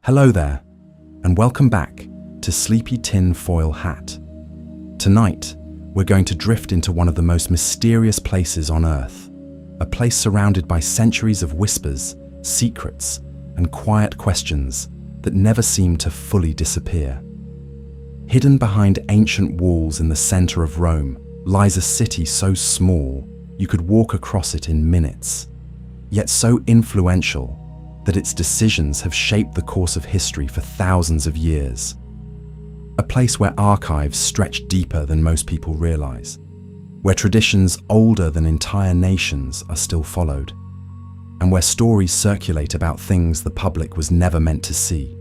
Hello there, and welcome back to Sleepy Tin Foil Hat. Tonight, we're going to drift into one of the most mysterious places on Earth, a place surrounded by centuries of whispers, secrets, and quiet questions that never seem to fully disappear. Hidden behind ancient walls in the center of Rome lies a city so small you could walk across it in minutes, yet so influential that its decisions have shaped the course of history for thousands of years. A place where archives stretch deeper than most people realize, where traditions older than entire nations are still followed, and where stories circulate about things the public was never meant to see.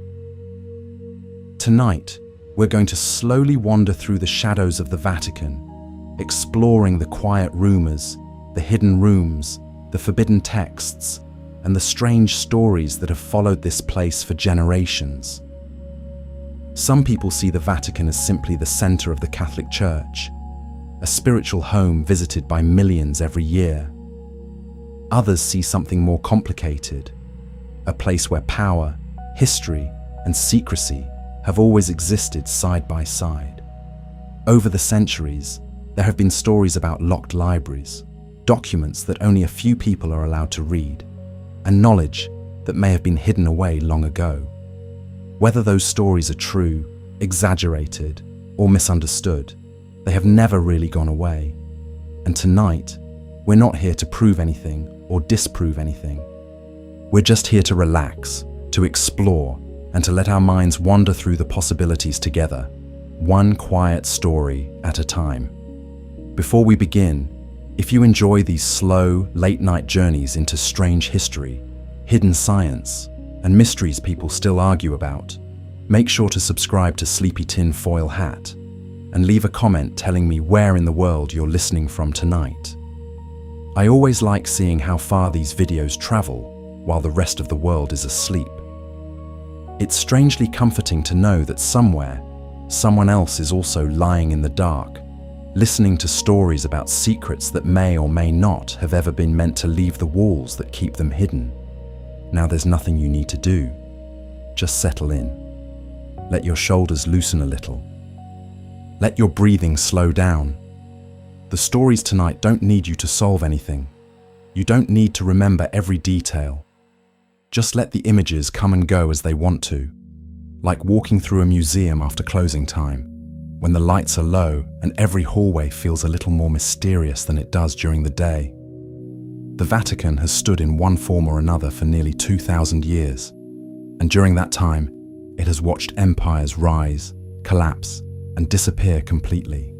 Tonight, we're going to slowly wander through the shadows of the Vatican, exploring the quiet rumors, the hidden rooms, the forbidden texts, and the strange stories that have followed this place for generations. Some people see the Vatican as simply the center of the Catholic Church, a spiritual home visited by millions every year. Others see something more complicated, a place where power, history, and secrecy have always existed side by side. Over the centuries, there have been stories about locked libraries, documents that only a few people are allowed to read, and knowledge that may have been hidden away long ago. Whether those stories are true, exaggerated, or misunderstood, they have never really gone away. And tonight, we're not here to prove anything or disprove anything. We're just here to relax, to explore, and to let our minds wander through the possibilities together, one quiet story at a time. Before we begin, if you enjoy these slow, late-night journeys into strange history, hidden science, and mysteries people still argue about, make sure to subscribe to Sleepy Tin Foil Hat and leave a comment telling me where in the world you're listening from tonight. I always like seeing how far these videos travel while the rest of the world is asleep. It's strangely comforting to know that somewhere, someone else is also lying in the dark, listening to stories about secrets that may or may not have ever been meant to leave the walls that keep them hidden. Now there's nothing you need to do. Just settle in. Let your shoulders loosen a little. Let your breathing slow down. The stories tonight don't need you to solve anything. You don't need to remember every detail. Just let the images come and go as they want to, like walking through a museum after closing time, when the lights are low and every hallway feels a little more mysterious than it does during the day. The Vatican has stood in one form or another for nearly 2,000 years, and during that time, it has watched empires rise, collapse, and disappear completely.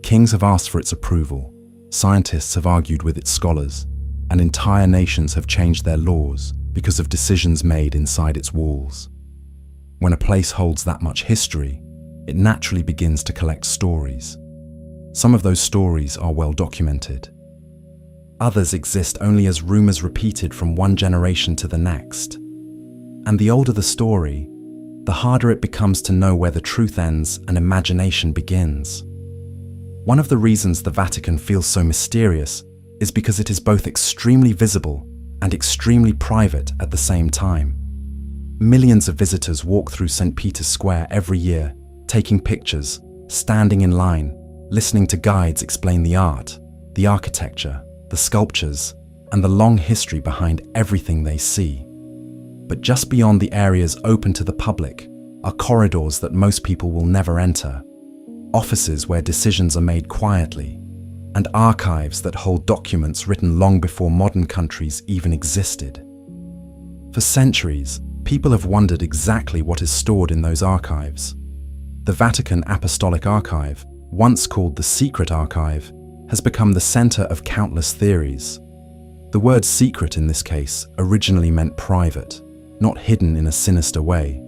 Kings have asked for its approval, scientists have argued with its scholars, and entire nations have changed their laws because of decisions made inside its walls. When a place holds that much history, it naturally begins to collect stories. Some of those stories are well documented. Others exist only as rumors repeated from one generation to the next. And the older the story, the harder it becomes to know where the truth ends and imagination begins. One of the reasons the Vatican feels so mysterious is because it is both extremely visible and extremely private at the same time. Millions of visitors walk through St. Peter's Square every year, taking pictures, standing in line, listening to guides explain the art, the architecture, the sculptures, and the long history behind everything they see. But just beyond the areas open to the public are corridors that most people will never enter, offices where decisions are made quietly, and archives that hold documents written long before modern countries even existed. For centuries, people have wondered exactly what is stored in those archives. The Vatican Apostolic Archive, once called the Secret Archive, has become the center of countless theories. The word secret in this case originally meant private, not hidden in a sinister way,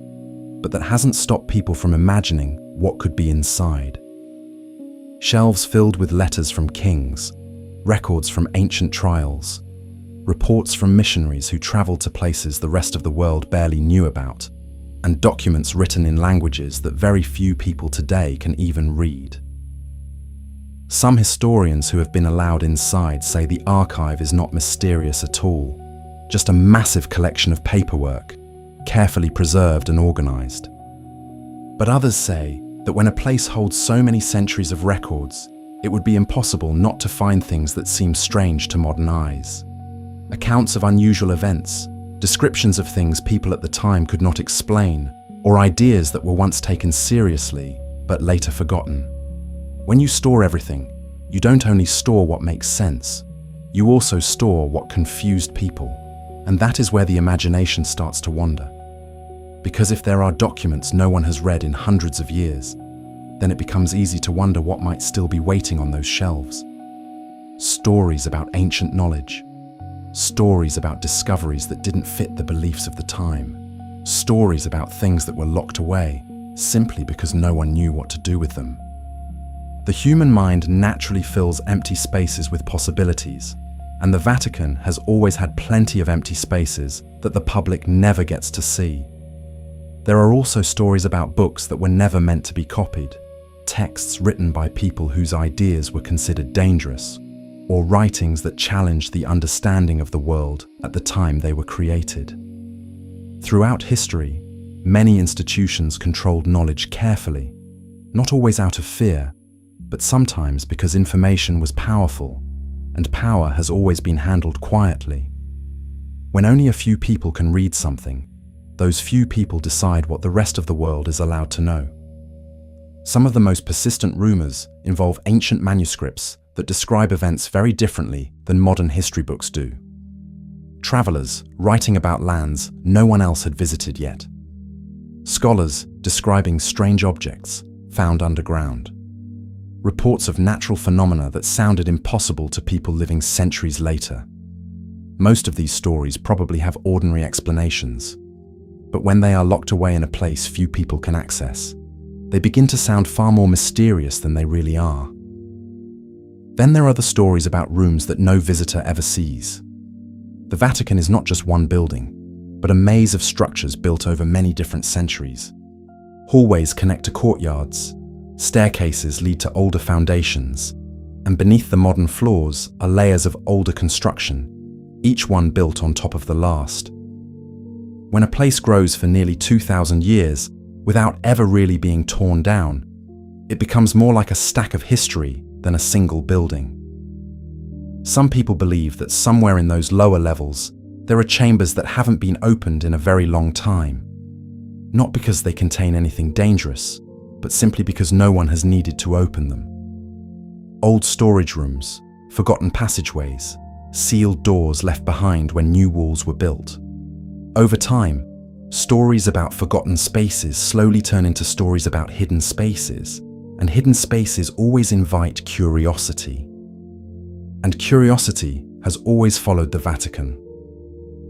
but that hasn't stopped people from imagining what could be inside. Shelves filled with letters from kings, records from ancient trials, reports from missionaries who traveled to places the rest of the world barely knew about, and documents written in languages that very few people today can even read. Some historians who have been allowed inside say the archive is not mysterious at all, just a massive collection of paperwork, carefully preserved and organized. But others say that when a place holds so many centuries of records, it would be impossible not to find things that seem strange to modern eyes. Accounts of unusual events, descriptions of things people at the time could not explain, or ideas that were once taken seriously but later forgotten. When you store everything, you don't only store what makes sense, you also store what confused people, and that is where the imagination starts to wander. Because if there are documents no one has read in hundreds of years, then it becomes easy to wonder what might still be waiting on those shelves. Stories about ancient knowledge, stories about discoveries that didn't fit the beliefs of the time, stories about things that were locked away simply because no one knew what to do with them. The human mind naturally fills empty spaces with possibilities, and the Vatican has always had plenty of empty spaces that the public never gets to see. There are also stories about books that were never meant to be copied, texts written by people whose ideas were considered dangerous, or writings that challenged the understanding of the world at the time they were created. Throughout history, many institutions controlled knowledge carefully, not always out of fear, but sometimes because information was powerful, and power has always been handled quietly. When only a few people can read something, those few people decide what the rest of the world is allowed to know. Some of the most persistent rumors involve ancient manuscripts that describe events very differently than modern history books do. Travelers writing about lands no one else had visited yet. Scholars describing strange objects found underground. Reports of natural phenomena that sounded impossible to people living centuries later. Most of these stories probably have ordinary explanations, but when they are locked away in a place few people can access, they begin to sound far more mysterious than they really are. Then there are the stories about rooms that no visitor ever sees. The Vatican is not just one building, but a maze of structures built over many different centuries. Hallways connect to courtyards, staircases lead to older foundations, and beneath the modern floors are layers of older construction, each one built on top of the last. When a place grows for nearly 2,000 years without ever really being torn down, it becomes more like a stack of history than a single building. Some people believe that somewhere in those lower levels, there are chambers that haven't been opened in a very long time, not because they contain anything dangerous, but simply because no one has needed to open them. Old storage rooms, forgotten passageways, sealed doors left behind when new walls were built. Over time, stories about forgotten spaces slowly turn into stories about hidden spaces, and hidden spaces always invite curiosity. And curiosity has always followed the Vatican,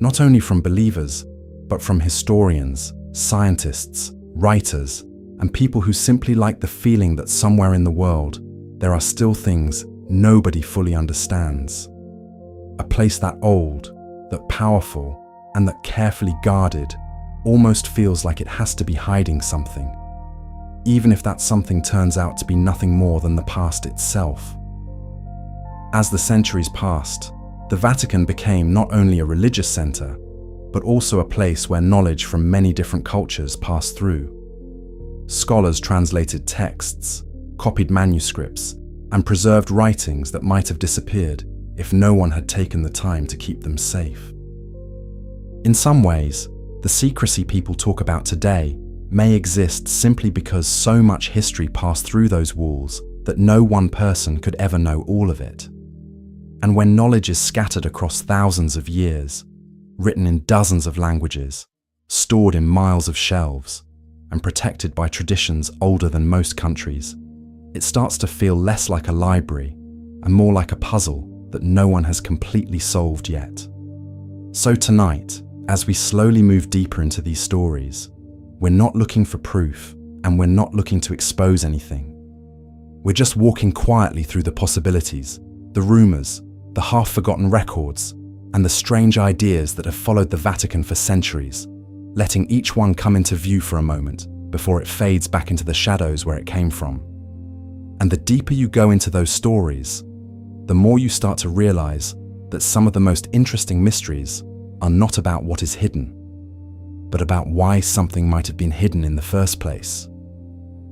not only from believers, but from historians, scientists, writers, and people who simply like the feeling that somewhere in the world, there are still things nobody fully understands. A place that old, that powerful, and that carefully guarded almost feels like it has to be hiding something, even if that something turns out to be nothing more than the past itself. As the centuries passed, the Vatican became not only a religious center, but also a place where knowledge from many different cultures passed through. Scholars translated texts, copied manuscripts, and preserved writings that might have disappeared if no one had taken the time to keep them safe. In some ways, the secrecy people talk about today may exist simply because so much history passed through those walls that no one person could ever know all of it. And when knowledge is scattered across thousands of years, written in dozens of languages, stored in miles of shelves, and protected by traditions older than most countries, it starts to feel less like a library and more like a puzzle that no one has completely solved yet. So tonight, as we slowly move deeper into these stories, we're not looking for proof and we're not looking to expose anything. We're just walking quietly through the possibilities, the rumors, the half-forgotten records, and the strange ideas that have followed the Vatican for centuries, letting each one come into view for a moment before it fades back into the shadows where it came from. And the deeper you go into those stories, the more you start to realize that some of the most interesting mysteries are not about what is hidden, but about why something might have been hidden in the first place.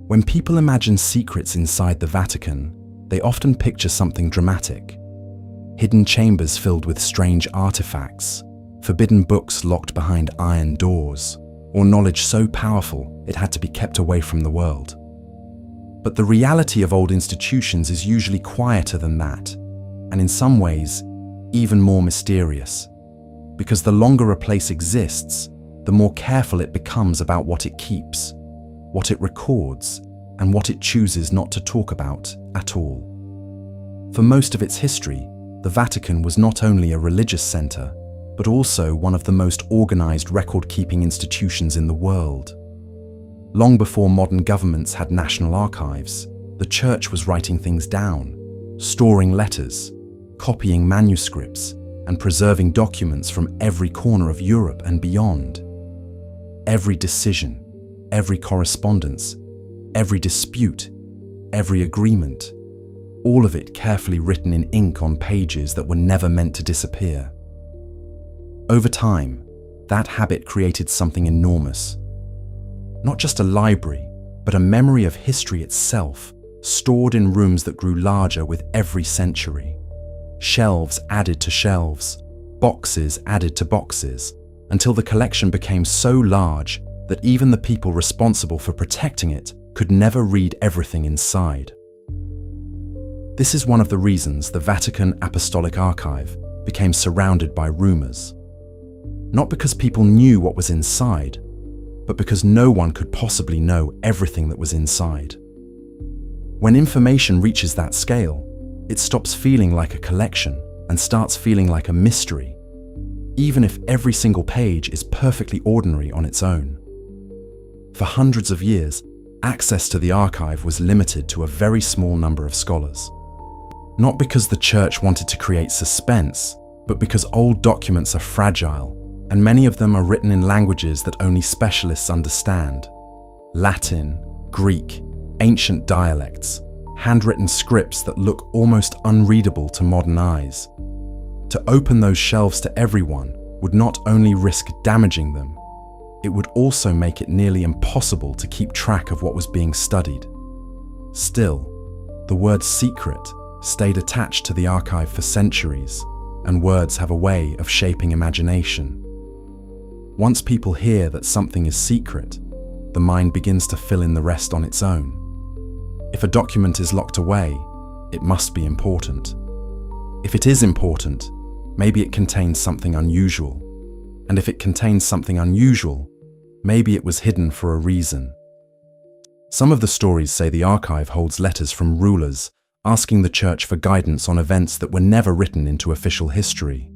When people imagine secrets inside the Vatican, they often picture something dramatic. Hidden chambers filled with strange artifacts, forbidden books locked behind iron doors, or knowledge so powerful it had to be kept away from the world. But the reality of old institutions is usually quieter than that, and in some ways, even more mysterious. Because the longer a place exists, the more careful it becomes about what it keeps, what it records, and what it chooses not to talk about at all. For most of its history, the Vatican was not only a religious center, but also one of the most organized record-keeping institutions in the world. Long before modern governments had national archives, the Church was writing things down, storing letters, copying manuscripts, and preserving documents from every corner of Europe and beyond. Every decision, every correspondence, every dispute, every agreement, all of it carefully written in ink on pages that were never meant to disappear. Over time, that habit created something enormous. Not just a library, but a memory of history itself, stored in rooms that grew larger with every century. Shelves added to shelves, boxes added to boxes, until the collection became so large that even the people responsible for protecting it could never read everything inside. This is one of the reasons the Vatican Apostolic Archive became surrounded by rumors. Not because people knew what was inside, but because no one could possibly know everything that was inside. When information reaches that scale, it stops feeling like a collection and starts feeling like a mystery, even if every single page is perfectly ordinary on its own. For hundreds of years, access to the archive was limited to a very small number of scholars. Not because the Church wanted to create suspense, but because old documents are fragile, and many of them are written in languages that only specialists understand. Latin, Greek, ancient dialects, handwritten scripts that look almost unreadable to modern eyes. To open those shelves to everyone would not only risk damaging them, it would also make it nearly impossible to keep track of what was being studied. Still, the word secret stayed attached to the archive for centuries, and words have a way of shaping imagination. Once people hear that something is secret, the mind begins to fill in the rest on its own. If a document is locked away, it must be important. If it is important, maybe it contains something unusual. And if it contains something unusual, maybe it was hidden for a reason. Some of the stories say the archive holds letters from rulers asking the Church for guidance on events that were never written into official history.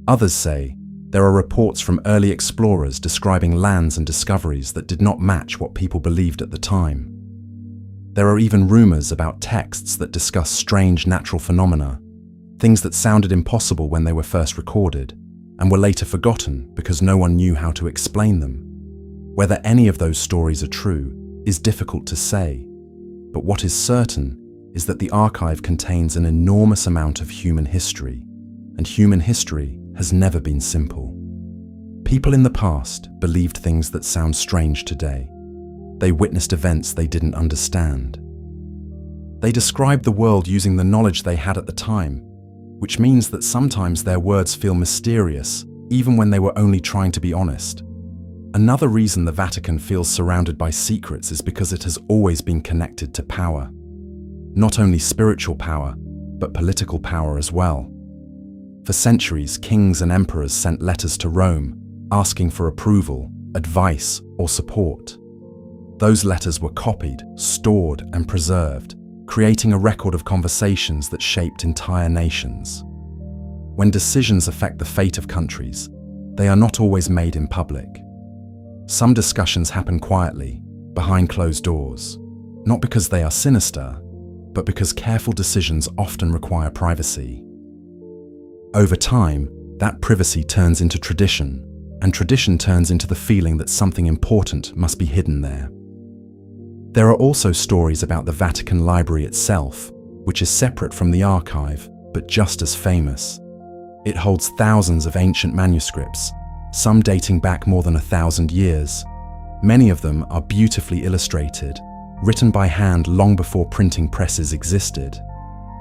Others say there are reports from early explorers describing lands and discoveries that did not match what people believed at the time. There are even rumors about texts that discuss strange natural phenomena, things that sounded impossible when they were first recorded, and were later forgotten because no one knew how to explain them. Whether any of those stories are true is difficult to say, but what is certain is that the archive contains an enormous amount of human history, and human history has never been simple. People in the past believed things that sound strange today. They witnessed events they didn't understand. They described the world using the knowledge they had at the time, which means that sometimes their words feel mysterious, even when they were only trying to be honest. Another reason the Vatican feels surrounded by secrets is because it has always been connected to power. Not only spiritual power, but political power as well. For centuries, kings and emperors sent letters to Rome, asking for approval, advice, or support. Those letters were copied, stored, and preserved, creating a record of conversations that shaped entire nations. When decisions affect the fate of countries, they are not always made in public. Some discussions happen quietly, behind closed doors, not because they are sinister, but because careful decisions often require privacy. Over time, that privacy turns into tradition, and tradition turns into the feeling that something important must be hidden there. There are also stories about the Vatican Library itself, which is separate from the archive, but just as famous. It holds thousands of ancient manuscripts, some dating back more than 1,000 years. Many of them are beautifully illustrated, written by hand long before printing presses existed.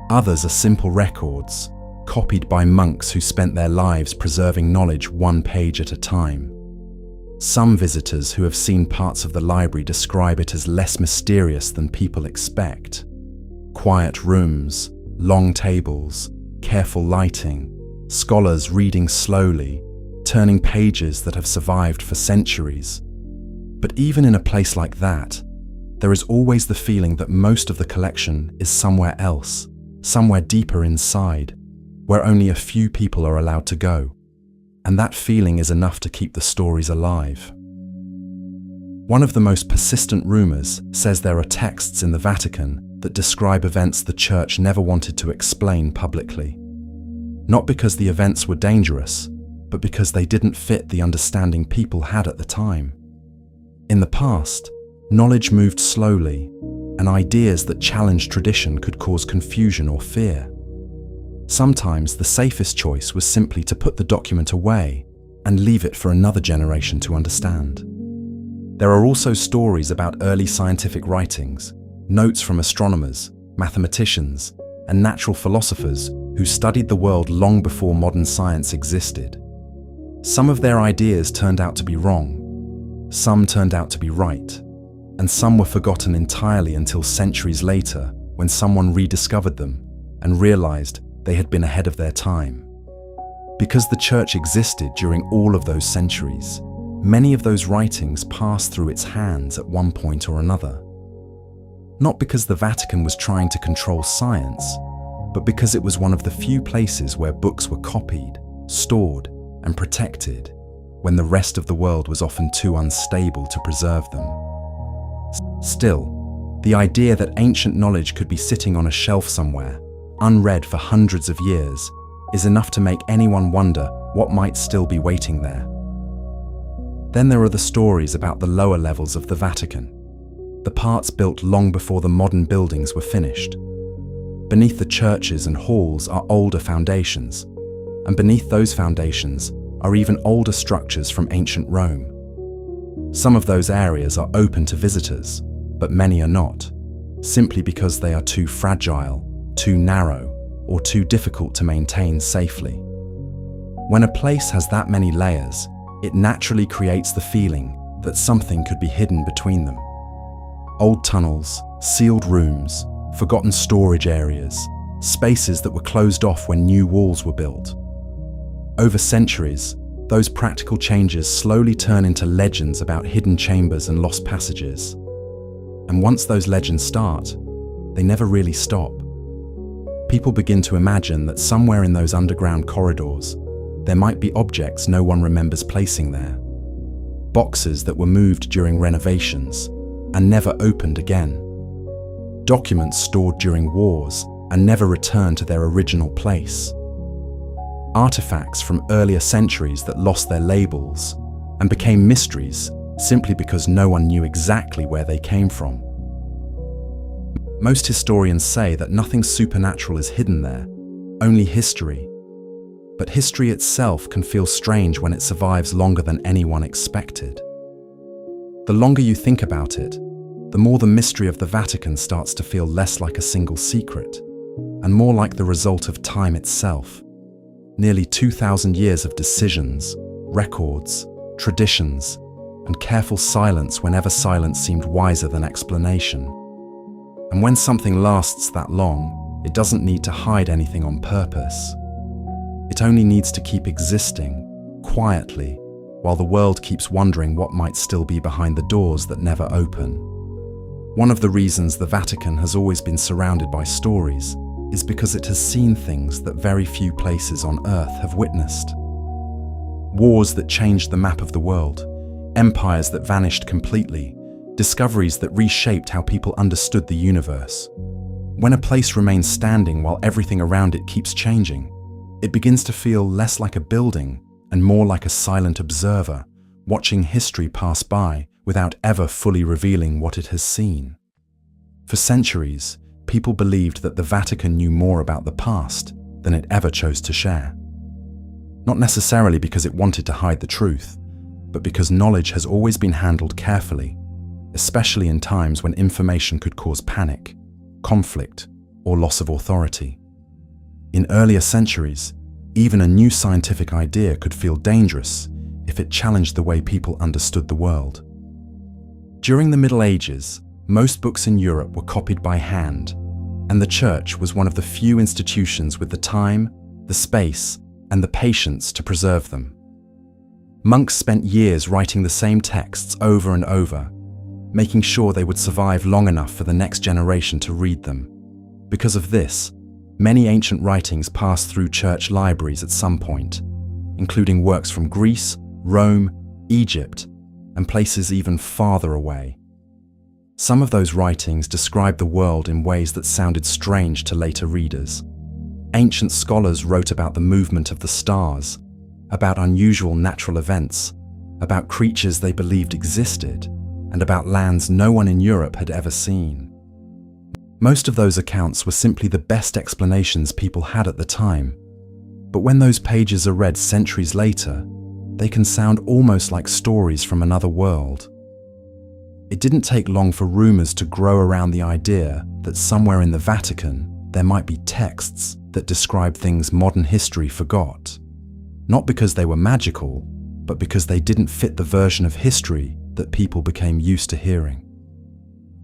Others are simple records, copied by monks who spent their lives preserving knowledge one page at a time. Some visitors who have seen parts of the library describe it as less mysterious than people expect. Quiet rooms, long tables, careful lighting, scholars reading slowly, turning pages that have survived for centuries. But even in a place like that, there is always the feeling that most of the collection is somewhere else, somewhere deeper inside, where only a few people are allowed to go. And that feeling is enough to keep the stories alive. One of the most persistent rumors says there are texts in the Vatican that describe events the Church never wanted to explain publicly. Not because the events were dangerous, but because they didn't fit the understanding people had at the time. In the past, knowledge moved slowly, and ideas that challenged tradition could cause confusion or fear. Sometimes the safest choice was simply to put the document away and leave it for another generation to understand. There are also stories about early scientific writings, notes from astronomers, mathematicians, and natural philosophers who studied the world long before modern science existed. Some of their ideas turned out to be wrong, some turned out to be right, and some were forgotten entirely until centuries later when someone rediscovered them and realized they had been ahead of their time. Because the Church existed during all of those centuries, many of those writings passed through its hands at one point or another. Not because the Vatican was trying to control science, but because it was one of the few places where books were copied, stored, and protected, when the rest of the world was often too unstable to preserve them. Still, the idea that ancient knowledge could be sitting on a shelf somewhere, unread for hundreds of years, is enough to make anyone wonder what might still be waiting there. Then there are the stories about the lower levels of the Vatican, the parts built long before the modern buildings were finished. Beneath the churches and halls are older foundations, and beneath those foundations are even older structures from ancient Rome. Some of those areas are open to visitors, but many are not, simply because they are too fragile, too narrow, or too difficult to maintain safely. When a place has that many layers, it naturally creates the feeling that something could be hidden between them. Old tunnels, sealed rooms, forgotten storage areas, spaces that were closed off when new walls were built. Over centuries, those practical changes slowly turn into legends about hidden chambers and lost passages. And once those legends start, they never really stop. People begin to imagine that somewhere in those underground corridors, there might be objects no one remembers placing there. Boxes that were moved during renovations and never opened again. Documents stored during wars and never returned to their original place. Artifacts from earlier centuries that lost their labels and became mysteries simply because no one knew exactly where they came from. Most historians say that nothing supernatural is hidden there, only history. But history itself can feel strange when it survives longer than anyone expected. The longer you think about it, the more the mystery of the Vatican starts to feel less like a single secret, and more like the result of time itself. Nearly 2,000 years of decisions, records, traditions, and careful silence whenever silence seemed wiser than explanation. And when something lasts that long, it doesn't need to hide anything on purpose. It only needs to keep existing, quietly, while the world keeps wondering what might still be behind the doors that never open. One of the reasons the Vatican has always been surrounded by stories is because it has seen things that very few places on Earth have witnessed. Wars that changed the map of the world, empires that vanished completely, discoveries that reshaped how people understood the universe. When a place remains standing while everything around it keeps changing, it begins to feel less like a building and more like a silent observer, watching history pass by without ever fully revealing what it has seen. For centuries, people believed that the Vatican knew more about the past than it ever chose to share. not necessarily because it wanted to hide the truth, but because knowledge has always been handled carefully, especially in times when information could cause panic, conflict, or loss of authority. In earlier centuries, even a new scientific idea could feel dangerous if it challenged the way people understood the world. During the Middle Ages, most books in Europe were copied by hand, and the Church was one of the few institutions with the time, the space, and the patience to preserve them. Monks spent years writing the same texts over and over, making sure they would survive long enough for the next generation to read them. Because of this, many ancient writings passed through church libraries at some point, including works from Greece, Rome, Egypt, and places even farther away. Some of those writings described the world in ways that sounded strange to later readers. Ancient scholars wrote about the movement of the stars, about unusual natural events, about creatures they believed existed, and about lands no one in Europe had ever seen. Most of those accounts were simply the best explanations people had at the time, but when those pages are read centuries later, they can sound almost like stories from another world. It didn't take long for rumors to grow around the idea that somewhere in the Vatican there might be texts that describe things modern history forgot, not because they were magical, but because they didn't fit the version of history that people became used to hearing.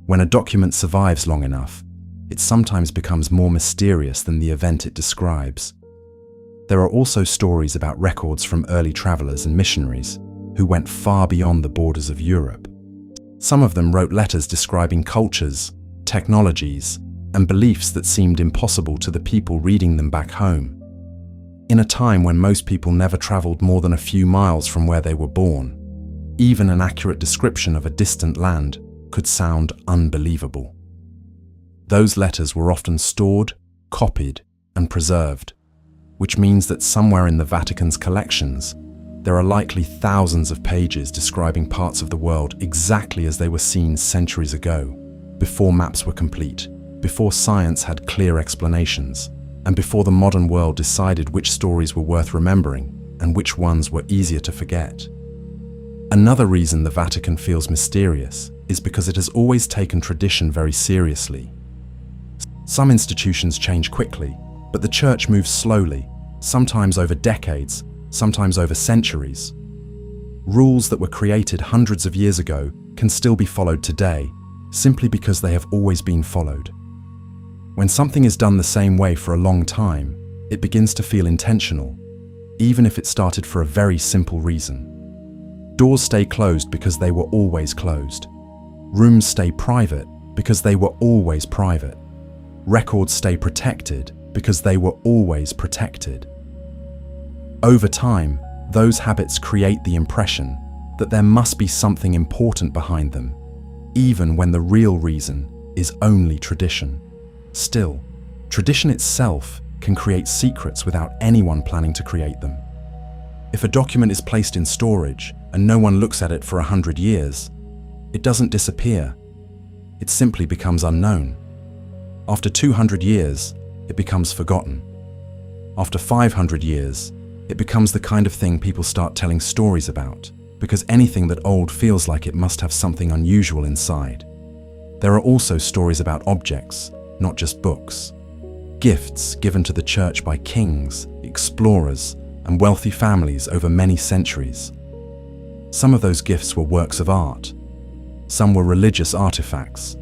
When a document survives long enough, it sometimes becomes more mysterious than the event it describes. There are also stories about records from early travelers and missionaries who went far beyond the borders of Europe. Some of them wrote letters describing cultures, technologies, and beliefs that seemed impossible to the people reading them back home. In a time when most people never traveled more than a few miles from where they were born, even an accurate description of a distant land could sound unbelievable. Those letters were often stored, copied, and preserved, which means that somewhere in the Vatican's collections, there are likely thousands of pages describing parts of the world exactly as they were seen centuries ago, before maps were complete, before science had clear explanations, and before the modern world decided which stories were worth remembering and which ones were easier to forget. Another reason the Vatican feels mysterious is because it has always taken tradition very seriously. Some institutions change quickly, but the Church moves slowly, sometimes over decades, sometimes over centuries. Rules that were created hundreds of years ago can still be followed today, simply because they have always been followed. When something is done the same way for a long time, it begins to feel intentional, even if it started for a very simple reason. Doors stay closed because they were always closed. Rooms stay private because they were always private. Records stay protected because they were always protected. Over time, those habits create the impression that there must be something important behind them, even when the real reason is only tradition. Still, tradition itself can create secrets without anyone planning to create them. If a document is placed in storage and no one looks at it for 100 years, it doesn't disappear. It simply becomes unknown. After 200 years, it becomes forgotten. After 500 years, it becomes the kind of thing people start telling stories about, because anything that old feels like it must have something unusual inside. There are also stories about objects, not just books. Gifts given to the Church by kings, explorers, and wealthy families over many centuries. Some of those gifts were works of art. Some were religious artifacts.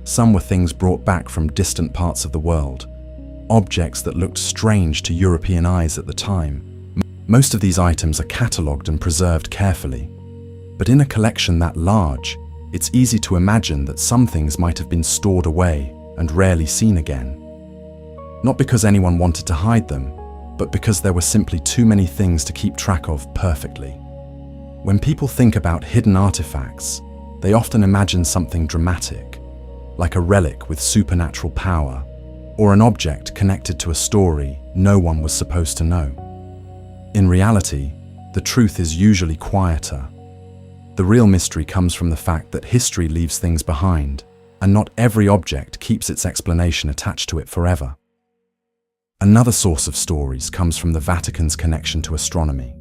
Some were things brought back from distant parts of the world, objects that looked strange to European eyes at the time. Most of these items are catalogued and preserved carefully, but in a collection that large, it's easy to imagine that some things might have been stored away and rarely seen again. Not because anyone wanted to hide them, but because there were simply too many things to keep track of perfectly. When people think about hidden artifacts, they often imagine something dramatic, like a relic with supernatural power, or an object connected to a story no one was supposed to know. In reality, the truth is usually quieter. The real mystery comes from the fact that history leaves things behind, and not every object keeps its explanation attached to it forever. Another source of stories comes from the Vatican's connection to astronomy.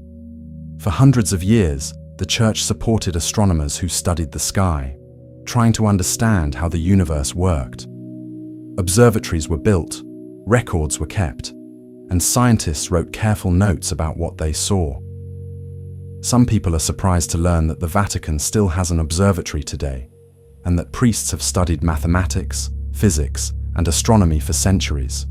For hundreds of years, the Church supported astronomers who studied the sky, trying to understand how the universe worked. Observatories were built, records were kept, and scientists wrote careful notes about what they saw. Some people are surprised to learn that the Vatican still has an observatory today, and that priests have studied mathematics, physics, and astronomy for centuries.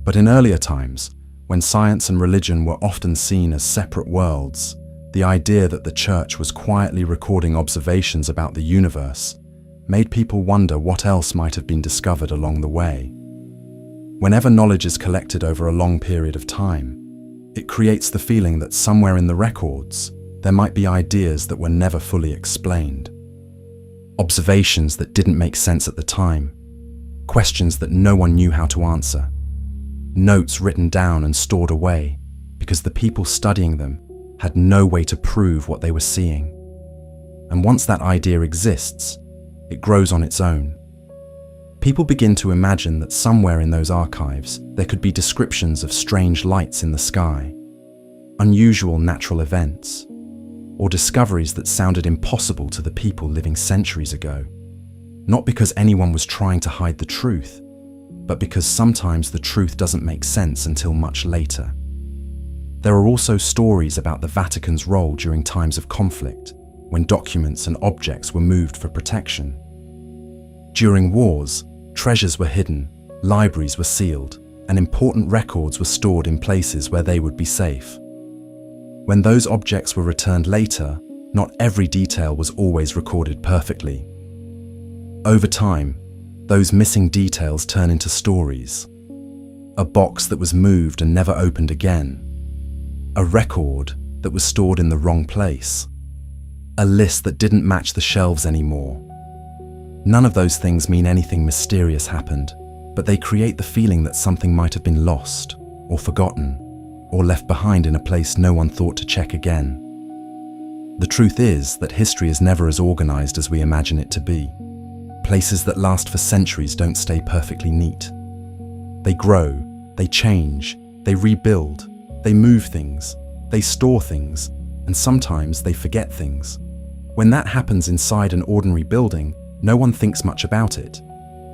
But in earlier times, when science and religion were often seen as separate worlds, the idea that the Church was quietly recording observations about the universe made people wonder what else might have been discovered along the way. Whenever knowledge is collected over a long period of time, it creates the feeling that somewhere in the records, there might be ideas that were never fully explained. Observations that didn't make sense at the time, questions that no one knew how to answer, notes written down and stored away because the people studying them had no way to prove what they were seeing. And once that idea exists, it grows on its own. People begin to imagine that somewhere in those archives there could be descriptions of strange lights in the sky, unusual natural events, or discoveries that sounded impossible to the people living centuries ago. Not because anyone was trying to hide the truth, but because sometimes the truth doesn't make sense until much later. There are also stories about the Vatican's role during times of conflict, when documents and objects were moved for protection. During wars, treasures were hidden, libraries were sealed, and important records were stored in places where they would be safe. When those objects were returned later, not every detail was always recorded perfectly. Over time, those missing details turn into stories. A box that was moved and never opened again. A record that was stored in the wrong place. A list that didn't match the shelves anymore. None of those things mean anything mysterious happened, but they create the feeling that something might have been lost, or forgotten, or left behind in a place no one thought to check again. The truth is that history is never as organized as we imagine it to be. Places that last for centuries don't stay perfectly neat. They grow, they change, they rebuild, they move things, they store things, and sometimes they forget things. When that happens inside an ordinary building, no one thinks much about it.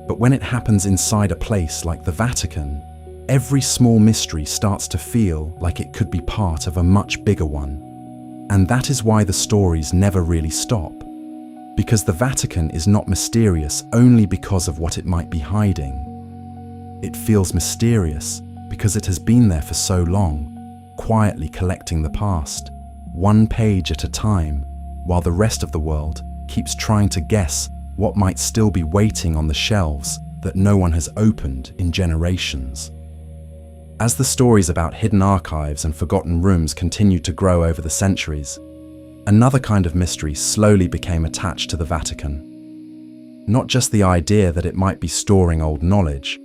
But when it happens inside a place like the Vatican, every small mystery starts to feel like it could be part of a much bigger one. And that is why the stories never really stop. Because the Vatican is not mysterious only because of what it might be hiding. It feels mysterious because it has been there for so long, quietly collecting the past, one page at a time, while the rest of the world keeps trying to guess what might still be waiting on the shelves that no one has opened in generations. As the stories about hidden archives and forgotten rooms continued to grow over the centuries, another kind of mystery slowly became attached to the Vatican. Not just the idea that it might be storing old knowledge,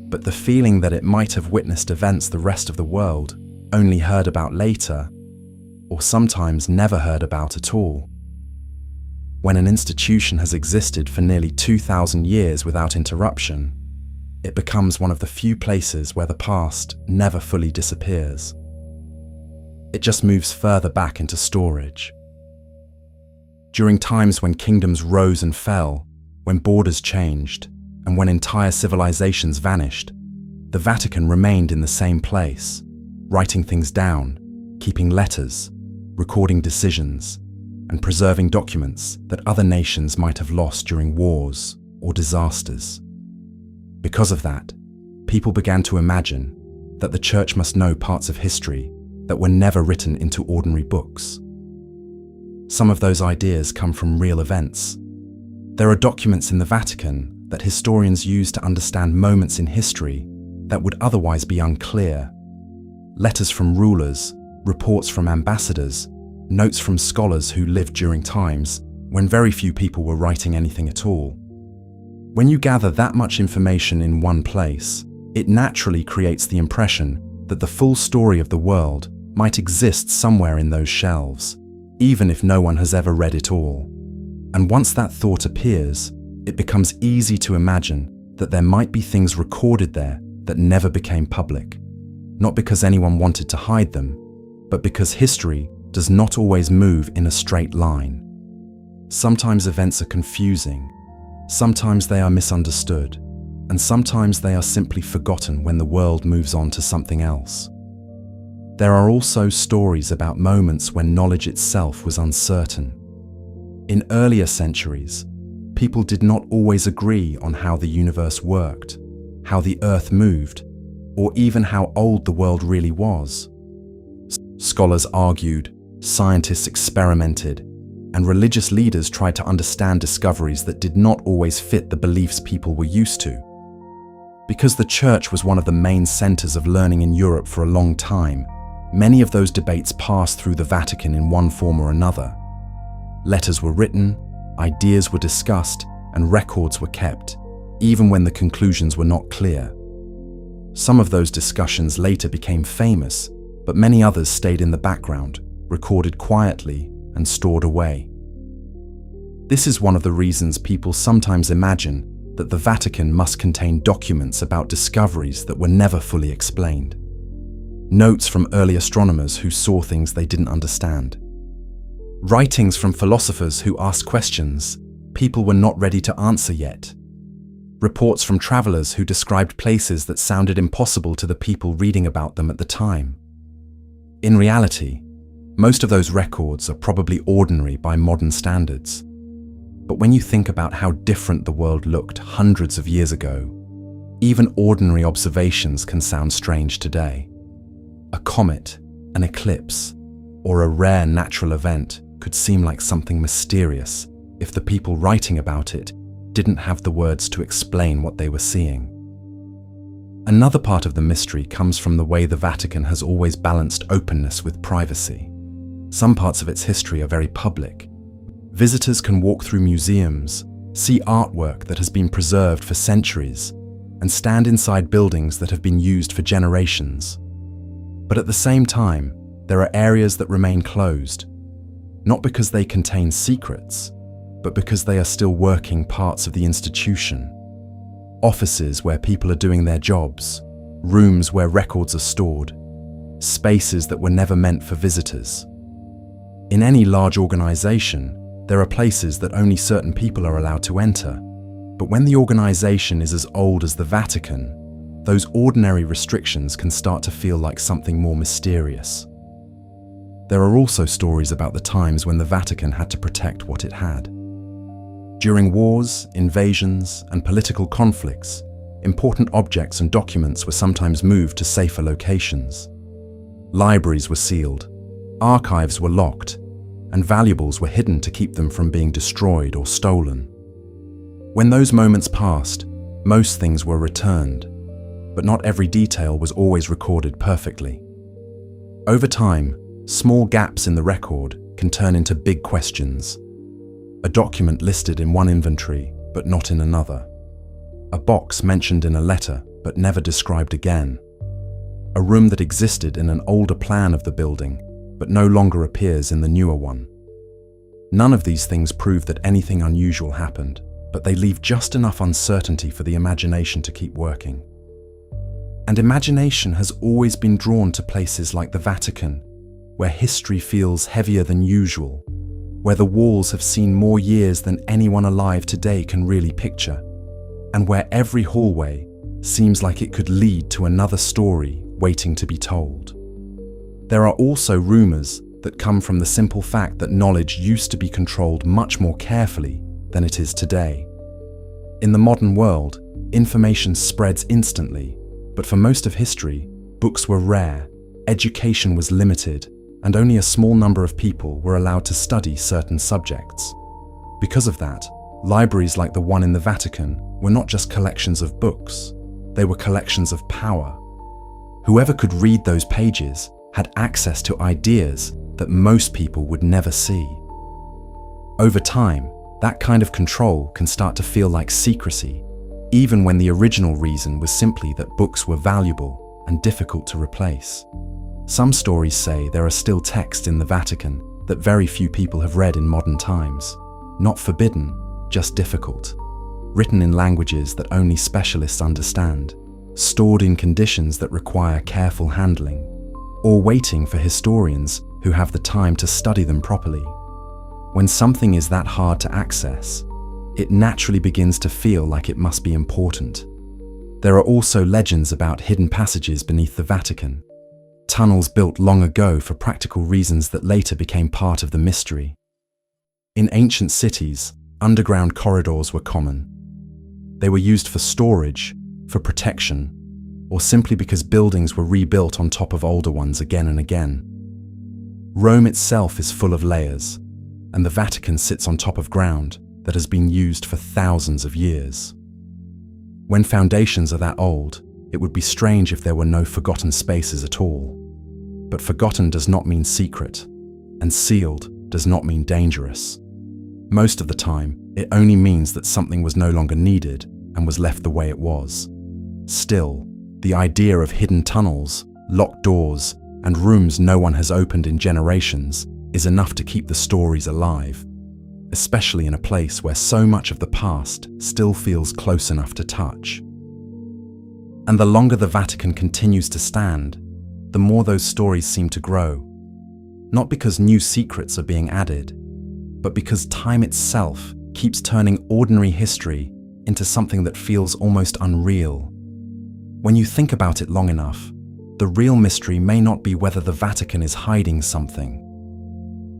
but the feeling that it might have witnessed events the rest of the world only heard about later, or sometimes never heard about at all. When an institution has existed for nearly 2,000 years without interruption, it becomes one of the few places where the past never fully disappears. It just moves further back into storage. During times when kingdoms rose and fell, when borders changed, and when entire civilizations vanished, the Vatican remained in the same place, writing things down, keeping letters, recording decisions, and preserving documents that other nations might have lost during wars or disasters. Because of that, people began to imagine that the Church must know parts of history that were never written into ordinary books. Some of those ideas come from real events. There are documents in the Vatican that historians use to understand moments in history that would otherwise be unclear. Letters from rulers, reports from ambassadors, notes from scholars who lived during times when very few people were writing anything at all. When you gather that much information in one place, it naturally creates the impression that the full story of the world might exist somewhere in those shelves, even if no one has ever read it all. And once that thought appears, it becomes easy to imagine that there might be things recorded there that never became public, not because anyone wanted to hide them, but because history does not always move in a straight line. Sometimes events are confusing, sometimes they are misunderstood, and sometimes they are simply forgotten when the world moves on to something else. There are also stories about moments when knowledge itself was uncertain. In earlier centuries, people did not always agree on how the universe worked, how the earth moved, or even how old the world really was. Scholars argued, scientists experimented, and religious leaders tried to understand discoveries that did not always fit the beliefs people were used to. Because the Church was one of the main centers of learning in Europe for a long time, many of those debates passed through the Vatican in one form or another. Letters were written, ideas were discussed, and records were kept, even when the conclusions were not clear. Some of those discussions later became famous, but many others stayed in the background, recorded quietly, and stored away. This is one of the reasons people sometimes imagine that the Vatican must contain documents about discoveries that were never fully explained. Notes from early astronomers who saw things they didn't understand. Writings from philosophers who asked questions people were not ready to answer yet. Reports from travelers who described places that sounded impossible to the people reading about them at the time. In reality, most of those records are probably ordinary by modern standards. But when you think about how different the world looked hundreds of years ago, even ordinary observations can sound strange today. A comet, an eclipse, or a rare natural event could seem like something mysterious if the people writing about it didn't have the words to explain what they were seeing. Another part of the mystery comes from the way the Vatican has always balanced openness with privacy. Some parts of its history are very public. Visitors can walk through museums, see artwork that has been preserved for centuries, and stand inside buildings that have been used for generations. But at the same time, there are areas that remain closed, not because they contain secrets, but because they are still working parts of the institution. Offices where people are doing their jobs, rooms where records are stored, spaces that were never meant for visitors. In any large organization, there are places that only certain people are allowed to enter. But when the organization is as old as the Vatican, those ordinary restrictions can start to feel like something more mysterious. There are also stories about the times when the Vatican had to protect what it had. During wars, invasions, and political conflicts, important objects and documents were sometimes moved to safer locations. Libraries were sealed, archives were locked, and valuables were hidden to keep them from being destroyed or stolen. When those moments passed, most things were returned, but not every detail was always recorded perfectly. Over time, small gaps in the record can turn into big questions. A document listed in one inventory, but not in another. A box mentioned in a letter, but never described again. A room that existed in an older plan of the building, but no longer appears in the newer one. None of these things prove that anything unusual happened, but they leave just enough uncertainty for the imagination to keep working. And imagination has always been drawn to places like the Vatican, where history feels heavier than usual, where the walls have seen more years than anyone alive today can really picture, and where every hallway seems like it could lead to another story waiting to be told. There are also rumors that come from the simple fact that knowledge used to be controlled much more carefully than it is today. In the modern world, information spreads instantly, but for most of history, books were rare, education was limited, and only a small number of people were allowed to study certain subjects. Because of that, libraries like the one in the Vatican were not just collections of books, they were collections of power. Whoever could read those pages had access to ideas that most people would never see. Over time, that kind of control can start to feel like secrecy, even when the original reason was simply that books were valuable and difficult to replace. Some stories say there are still texts in the Vatican that very few people have read in modern times. Not forbidden, just difficult. Written in languages that only specialists understand. stored in conditions that require careful handling, or waiting for historians who have the time to study them properly. When something is that hard to access, it naturally begins to feel like it must be important. There are also legends about hidden passages beneath the Vatican, tunnels built long ago for practical reasons that later became part of the mystery. In ancient cities, underground corridors were common. They were used for storage, for protection, or simply because buildings were rebuilt on top of older ones again and again. Rome itself is full of layers, and the Vatican sits on top of ground that has been used for thousands of years. When foundations are that old, it would be strange if there were no forgotten spaces at all. But forgotten does not mean secret, and sealed does not mean dangerous. Most of the time, it only means that something was no longer needed and was left the way it was. Still, the idea of hidden tunnels, locked doors, and rooms no one has opened in generations is enough to keep the stories alive, especially in a place where so much of the past still feels close enough to touch. And the longer the Vatican continues to stand, the more those stories seem to grow, not because new secrets are being added, but because time itself keeps turning ordinary history into something that feels almost unreal. When you think about it long enough, the real mystery may not be whether the Vatican is hiding something.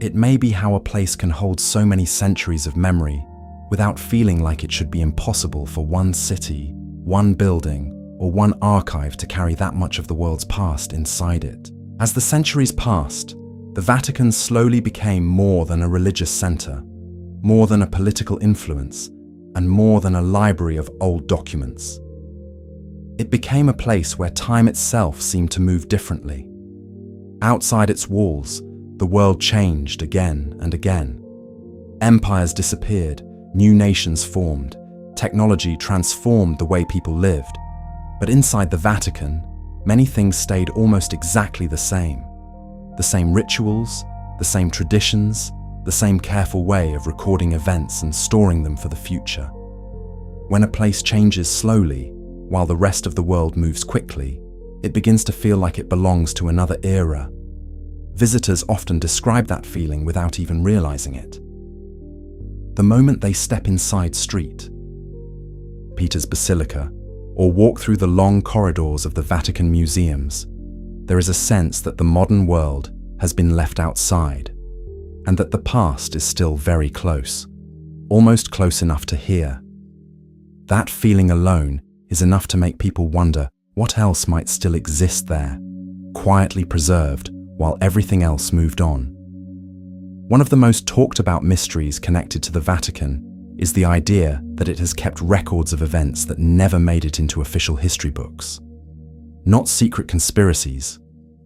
It may be how a place can hold so many centuries of memory without feeling like it should be impossible for one city, one building, or one archive to carry that much of the world's past inside it. As the centuries passed, the Vatican slowly became more than a religious center, more than a political influence, and more than a library of old documents. It became a place where time itself seemed to move differently. Outside its walls, the world changed again and again. Empires disappeared, new nations formed, technology transformed the way people lived. But inside the Vatican, many things stayed almost exactly the same. The same rituals, the same traditions, the same careful way of recording events and storing them for the future. When a place changes slowly, while the rest of the world moves quickly, it begins to feel like it belongs to another era. Visitors often describe that feeling without even realizing it. The moment they step inside St. Peter's Basilica, or walk through the long corridors of the Vatican museums, there is a sense that the modern world has been left outside, and that the past is still very close, almost close enough to hear. That feeling alone is enough to make people wonder what else might still exist there, quietly preserved while everything else moved on. One of the most talked about mysteries connected to the Vatican is the idea that it has kept records of events that never made it into official history books. Not secret conspiracies,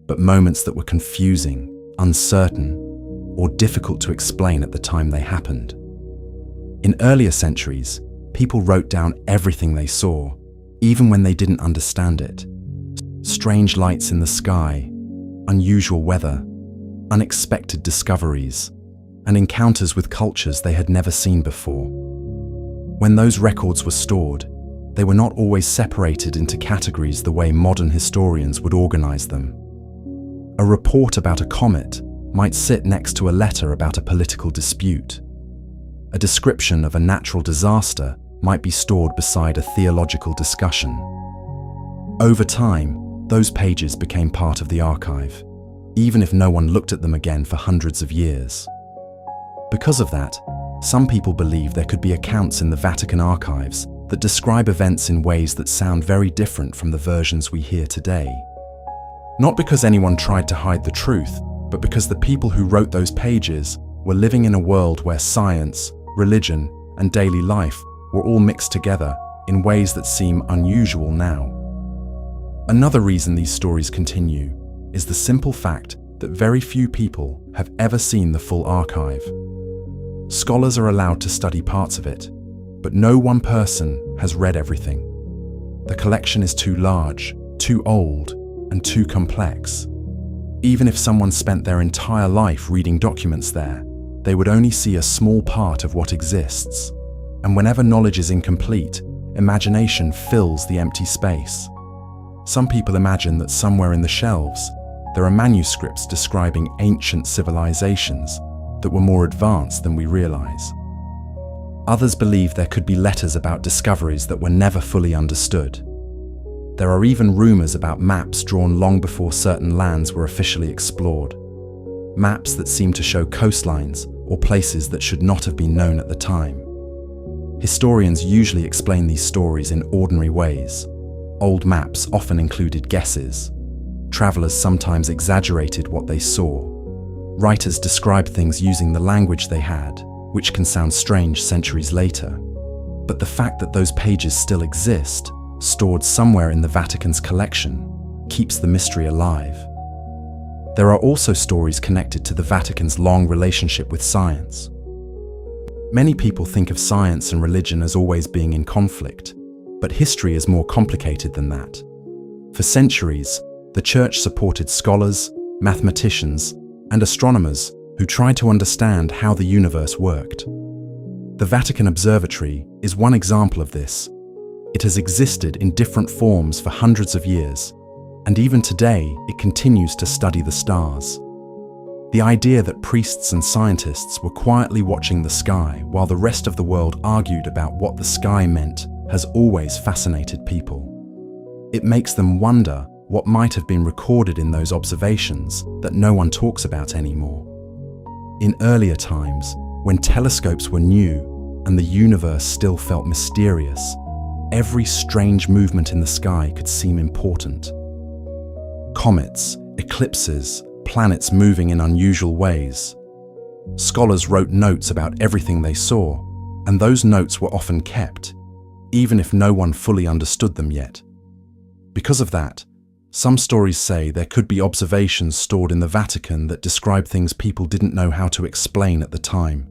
but moments that were confusing, uncertain, or difficult to explain at the time they happened. In earlier centuries, people wrote down everything they saw, even when they didn't understand it. Strange lights in the sky, unusual weather, unexpected discoveries, and encounters with cultures they had never seen before. When those records were stored, they were not always separated into categories the way modern historians would organize them. A report about a comet might sit next to a letter about a political dispute. A description of a natural disaster might be stored beside a theological discussion. Over time, those pages became part of the archive, even if no one looked at them again for hundreds of years. Because of that, some people believe there could be accounts in the Vatican archives that describe events in ways that sound very different from the versions we hear today. Not because anyone tried to hide the truth, but because the people who wrote those pages were living in a world where science, religion, and daily life were all mixed together in ways that seem unusual now. Another reason these stories continue is the simple fact that very few people have ever seen the full archive. Scholars are allowed to study parts of it, but no one person has read everything. The collection is too large, too old, and too complex. Even if someone spent their entire life reading documents there, they would only see a small part of what exists. And whenever knowledge is incomplete, imagination fills the empty space. Some people imagine that somewhere in the shelves, there are manuscripts describing ancient civilizations that were more advanced than we realize. Others believe there could be letters about discoveries that were never fully understood. There are even rumors about maps drawn long before certain lands were officially explored. Maps that seem to show coastlines or places that should not have been known at the time. Historians usually explain these stories in ordinary ways. Old maps often included guesses. Travelers sometimes exaggerated what they saw. Writers described things using the language they had, which can sound strange centuries later. But the fact that those pages still exist, stored somewhere in the Vatican's collection, keeps the mystery alive. There are also stories connected to the Vatican's long relationship with science. Many people think of science and religion as always being in conflict, but history is more complicated than that. For centuries, the Church supported scholars, mathematicians, and astronomers who tried to understand how the universe worked. The Vatican Observatory is one example of this. It has existed in different forms for hundreds of years, and even today it continues to study the stars. The idea that priests and scientists were quietly watching the sky while the rest of the world argued about what the sky meant has always fascinated people. It makes them wonder what might have been recorded in those observations that no one talks about anymore. In earlier times, when telescopes were new and the universe still felt mysterious, every strange movement in the sky could seem important. Comets, eclipses, planets moving in unusual ways. Scholars wrote notes about everything they saw, and those notes were often kept, even if no one fully understood them yet. Because of that, some stories say there could be observations stored in the Vatican that describe things people didn't know how to explain at the time.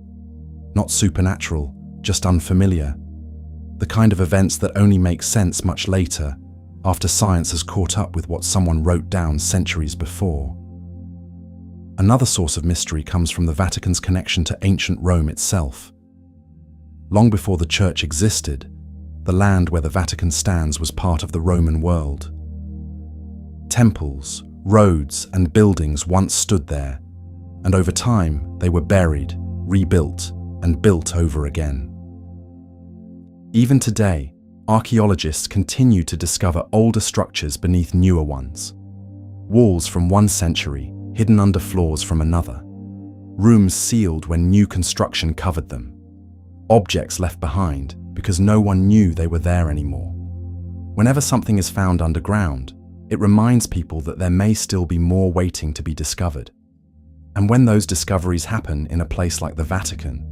Not supernatural, just unfamiliar. The kind of events that only make sense much later, after science has caught up with what someone wrote down centuries before. Another source of mystery comes from the Vatican's connection to ancient Rome itself. Long before the Church existed, the land where the Vatican stands was part of the Roman world. Temples, roads, and buildings once stood there, and over time they were buried, rebuilt, and built over again. Even today, archaeologists continue to discover older structures beneath newer ones. Walls from one century hidden under floors from another. Rooms sealed when new construction covered them. Objects left behind because no one knew they were there anymore. Whenever something is found underground, it reminds people that there may still be more waiting to be discovered. And when those discoveries happen in a place like the Vatican,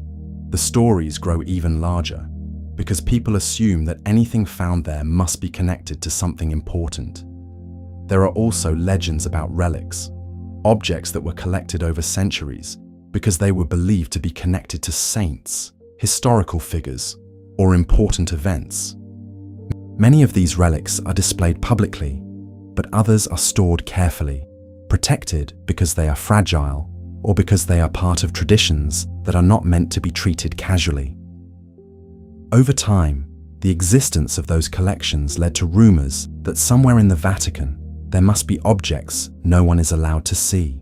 the stories grow even larger, because people assume that anything found there must be connected to something important. There are also legends about relics, objects that were collected over centuries because they were believed to be connected to saints, historical figures, or important events. Many of these relics are displayed publicly, but others are stored carefully, protected because they are fragile or because they are part of traditions that are not meant to be treated casually. Over time, the existence of those collections led to rumors that somewhere in the Vatican there must be objects no one is allowed to see.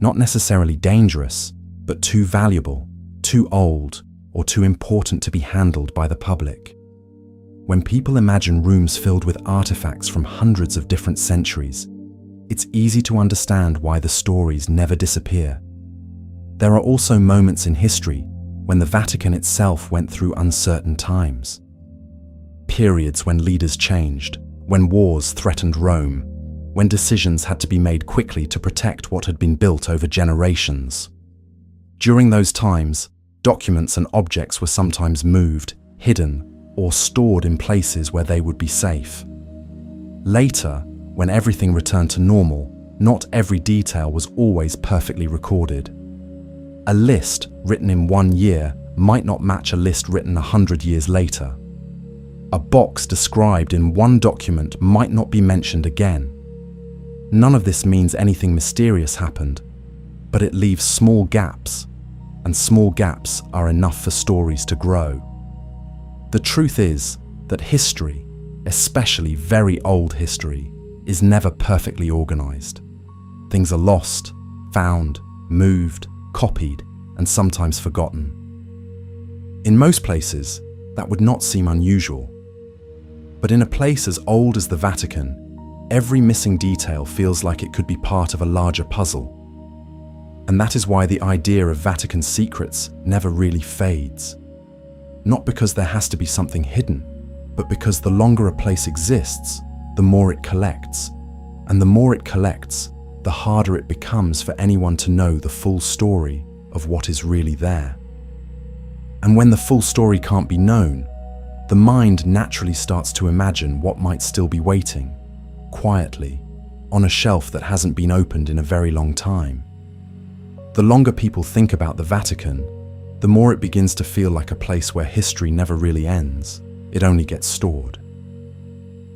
Not necessarily dangerous, but too valuable, too old, or too important to be handled by the public. When people imagine rooms filled with artifacts from hundreds of different centuries, it's easy to understand why the stories never disappear. There are also moments in history when the Vatican itself went through uncertain times. Periods when leaders changed, when wars threatened Rome, when decisions had to be made quickly to protect what had been built over generations. During those times, documents and objects were sometimes moved, hidden, or stored in places where they would be safe. Later, when everything returned to normal, not every detail was always perfectly recorded. A list written in 1 year might not match a list written 100 years later. A box described in one document might not be mentioned again. None of this means anything mysterious happened, but it leaves small gaps, and small gaps are enough for stories to grow. The truth is that history, especially very old history, is never perfectly organized. Things are lost, found, moved, copied, and sometimes forgotten. In most places, that would not seem unusual. But in a place as old as the Vatican, every missing detail feels like it could be part of a larger puzzle. And that is why the idea of Vatican secrets never really fades. Not because there has to be something hidden, but because the longer a place exists, the more it collects. And the more it collects, the harder it becomes for anyone to know the full story of what is really there. And when the full story can't be known, the mind naturally starts to imagine what might still be waiting, quietly, on a shelf that hasn't been opened in a very long time. The longer people think about the Vatican, the more it begins to feel like a place where history never really ends, it only gets stored.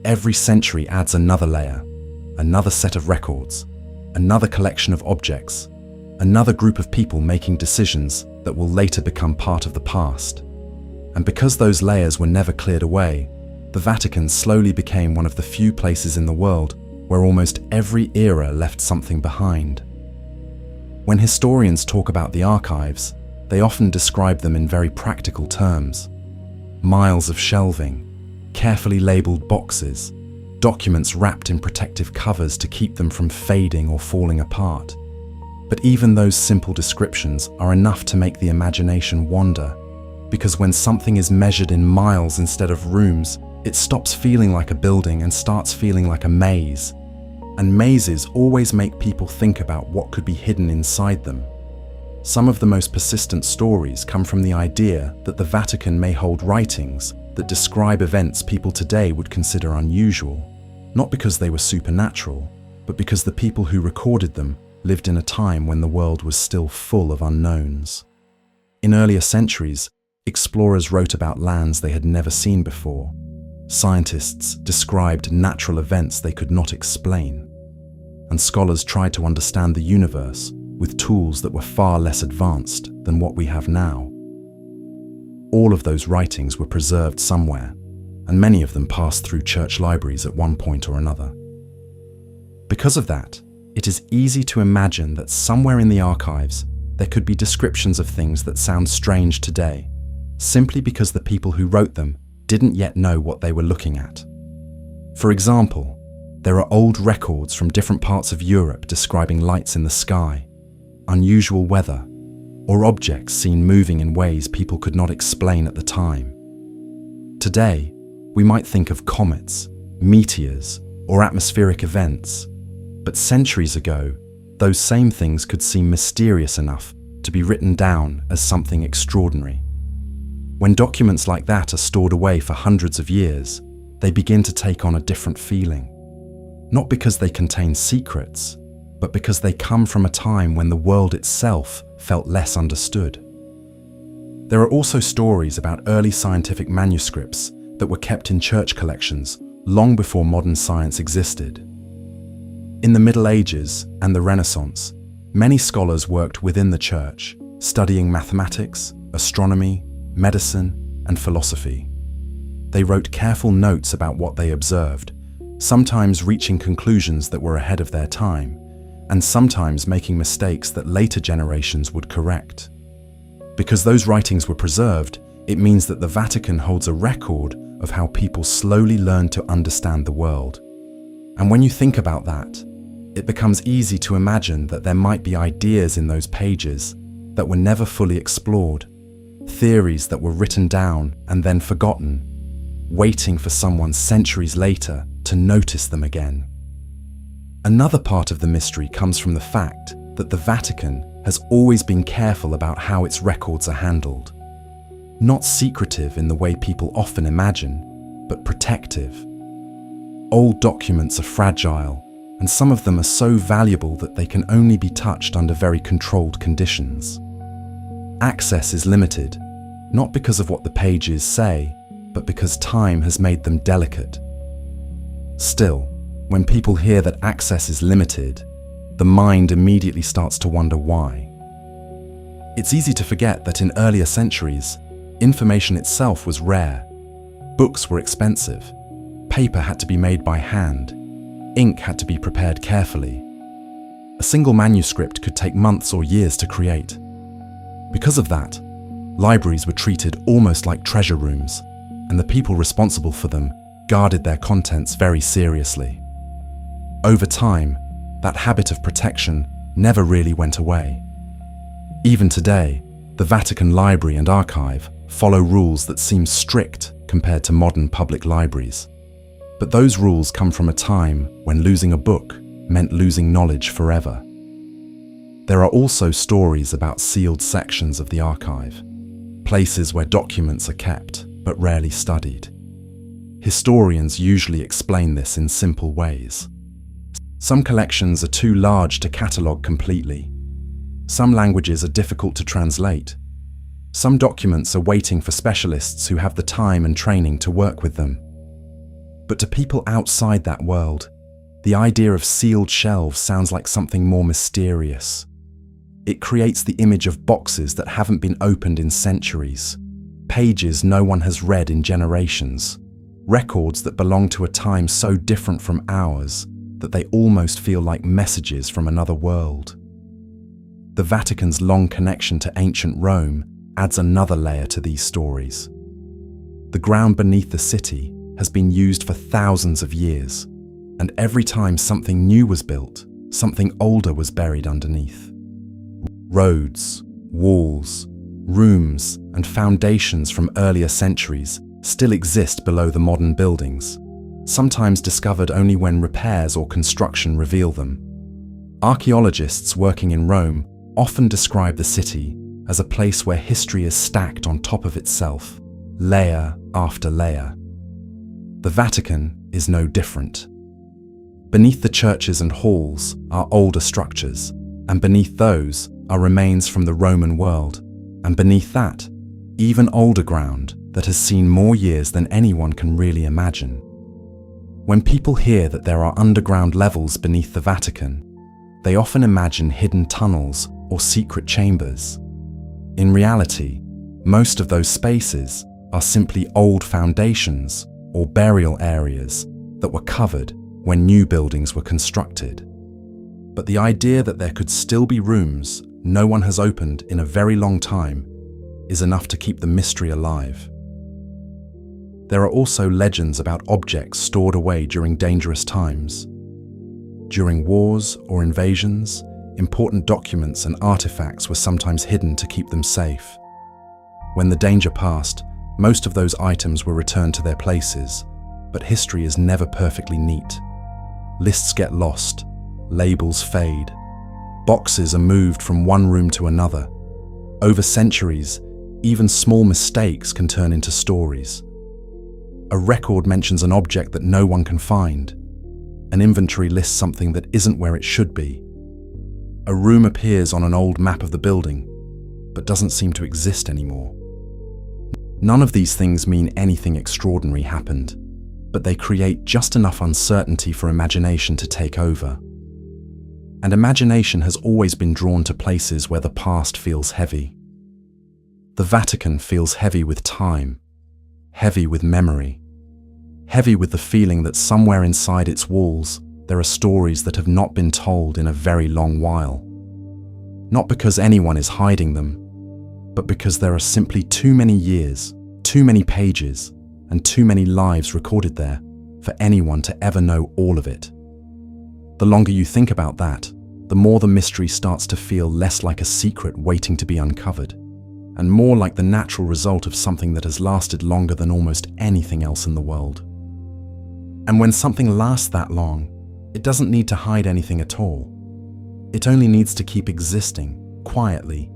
Every century adds another layer, another set of records, another collection of objects, another group of people making decisions that will later become part of the past. And because those layers were never cleared away, the Vatican slowly became one of the few places in the world where almost every era left something behind. When historians talk about the archives, they often describe them in very practical terms. Miles of shelving, carefully labeled boxes, documents wrapped in protective covers to keep them from fading or falling apart. But even those simple descriptions are enough to make the imagination wander, because when something is measured in miles instead of rooms, it stops feeling like a building and starts feeling like a maze. And mazes always make people think about what could be hidden inside them. Some of the most persistent stories come from the idea that the Vatican may hold writings that describe events people today would consider unusual, not because they were supernatural, but because the people who recorded them lived in a time when the world was still full of unknowns. In earlier centuries, explorers wrote about lands they had never seen before. Scientists described natural events they could not explain. And scholars tried to understand the universe with tools that were far less advanced than what we have now. All of those writings were preserved somewhere, and many of them passed through church libraries at one point or another. Because of that, it is easy to imagine that somewhere in the archives there could be descriptions of things that sound strange today, simply because the people who wrote them didn't yet know what they were looking at. For example, there are old records from different parts of Europe describing lights in the sky, unusual weather, or objects seen moving in ways people could not explain at the time. Today, we might think of comets, meteors, or atmospheric events, but centuries ago, those same things could seem mysterious enough to be written down as something extraordinary. When documents like that are stored away for hundreds of years, they begin to take on a different feeling. Not because they contain secrets, but because they come from a time when the world itself felt less understood. There are also stories about early scientific manuscripts that were kept in church collections long before modern science existed. In the Middle Ages and the Renaissance, many scholars worked within the church, studying mathematics, astronomy, medicine, and philosophy. They wrote careful notes about what they observed, sometimes reaching conclusions that were ahead of their time, and sometimes making mistakes that later generations would correct. Because those writings were preserved, it means that the Vatican holds a record of how people slowly learned to understand the world. And when you think about that, it becomes easy to imagine that there might be ideas in those pages that were never fully explored, theories that were written down and then forgotten, waiting for someone centuries later to notice them again. Another part of the mystery comes from the fact that the Vatican has always been careful about how its records are handled. Not secretive in the way people often imagine, but protective. Old documents are fragile, and some of them are so valuable that they can only be touched under very controlled conditions. Access is limited, not because of what the pages say, but because time has made them delicate. Still, when people hear that access is limited, the mind immediately starts to wonder why. It's easy to forget that in earlier centuries, information itself was rare. Books were expensive. Paper had to be made by hand. Ink had to be prepared carefully. A single manuscript could take months or years to create. Because of that, libraries were treated almost like treasure rooms, and the people responsible for them guarded their contents very seriously. Over time, that habit of protection never really went away. Even today, the Vatican Library and Archive follow rules that seem strict compared to modern public libraries. But those rules come from a time when losing a book meant losing knowledge forever. There are also stories about sealed sections of the archive, places where documents are kept but rarely studied. Historians usually explain this in simple ways. Some collections are too large to catalogue completely. Some languages are difficult to translate. Some documents are waiting for specialists who have the time and training to work with them. But to people outside that world, the idea of sealed shelves sounds like something more mysterious. It creates the image of boxes that haven't been opened in centuries, pages no one has read in generations, records that belong to a time so different from ours that they almost feel like messages from another world. The Vatican's long connection to ancient Rome adds another layer to these stories. The ground beneath the city has been used for thousands of years, and every time something new was built, something older was buried underneath. Roads, walls, rooms, and foundations from earlier centuries still exist below the modern buildings, sometimes discovered only when repairs or construction reveal them. Archaeologists working in Rome often describe the city as a place where history is stacked on top of itself, layer after layer. The Vatican is no different. Beneath the churches and halls are older structures, and beneath those are remains from the Roman world, and beneath that, even older ground that has seen more years than anyone can really imagine. When people hear that there are underground levels beneath the Vatican, they often imagine hidden tunnels or secret chambers. In reality, most of those spaces are simply old foundations or burial areas that were covered when new buildings were constructed. But the idea that there could still be rooms no one has opened in a very long time is enough to keep the mystery alive. There are also legends about objects stored away during dangerous times. During wars or invasions, important documents and artifacts were sometimes hidden to keep them safe. When the danger passed, most of those items were returned to their places, but history is never perfectly neat. Lists get lost, labels fade, boxes are moved from one room to another. Over centuries, even small mistakes can turn into stories. A record mentions an object that no one can find. An inventory lists something that isn't where it should be. A room appears on an old map of the building, but doesn't seem to exist anymore. None of these things mean anything extraordinary happened, but they create just enough uncertainty for imagination to take over. And imagination has always been drawn to places where the past feels heavy. The Vatican feels heavy with time, heavy with memory, heavy with the feeling that somewhere inside its walls there are stories that have not been told in a very long while. Not because anyone is hiding them, but because there are simply too many years, too many pages, and too many lives recorded there for anyone to ever know all of it. The longer you think about that, the more the mystery starts to feel less like a secret waiting to be uncovered, and more like the natural result of something that has lasted longer than almost anything else in the world. And when something lasts that long, it doesn't need to hide anything at all. It only needs to keep existing, quietly,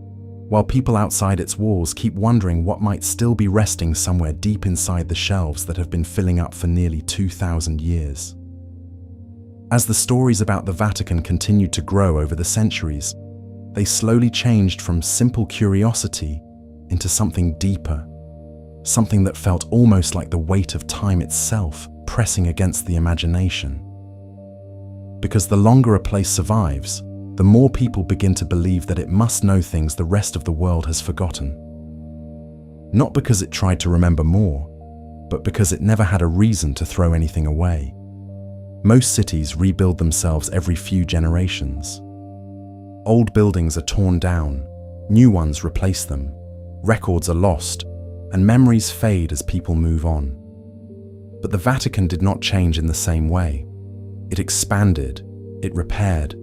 while people outside its walls keep wondering what might still be resting somewhere deep inside the shelves that have been filling up for nearly 2,000 years. As the stories about the Vatican continued to grow over the centuries, they slowly changed from simple curiosity into something deeper, something that felt almost like the weight of time itself pressing against the imagination. Because the longer a place survives, the more people begin to believe that it must know things the rest of the world has forgotten. Not because it tried to remember more, but because it never had a reason to throw anything away. Most cities rebuild themselves every few generations. Old buildings are torn down, new ones replace them, records are lost, and memories fade as people move on. But the Vatican did not change in the same way. It expanded, it repaired,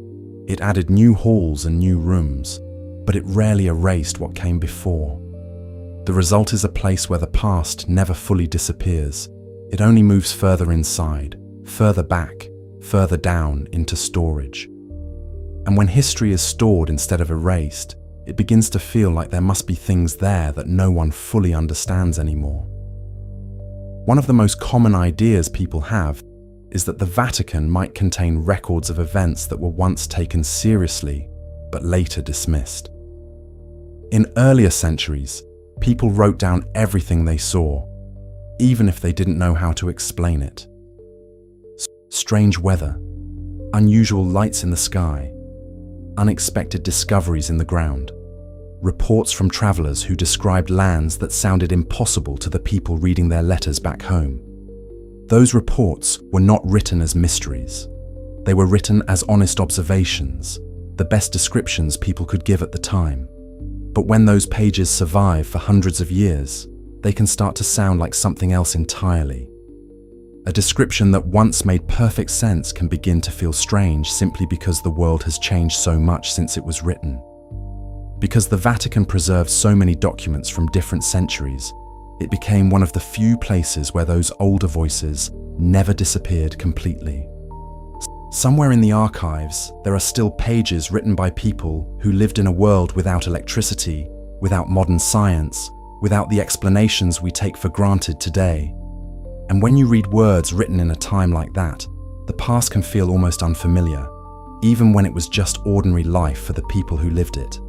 it added new halls and new rooms, but it rarely erased what came before. The result is a place where the past never fully disappears. It only moves further inside, further back, further down into storage. And when history is stored instead of erased, it begins to feel like there must be things there that no one fully understands anymore. One of the most common ideas people have is that the Vatican might contain records of events that were once taken seriously, but later dismissed. In earlier centuries, people wrote down everything they saw, even if they didn't know how to explain it. Strange weather, unusual lights in the sky, unexpected discoveries in the ground, reports from travelers who described lands that sounded impossible to the people reading their letters back home. Those reports were not written as mysteries. They were written as honest observations, the best descriptions people could give at the time. But when those pages survive for hundreds of years, they can start to sound like something else entirely. A description that once made perfect sense can begin to feel strange simply because the world has changed so much since it was written. Because the Vatican preserved so many documents from different centuries, it became one of the few places where those older voices never disappeared completely. Somewhere in the archives, there are still pages written by people who lived in a world without electricity, without modern science, without the explanations we take for granted today. And when you read words written in a time like that, the past can feel almost unfamiliar, even when it was just ordinary life for the people who lived it.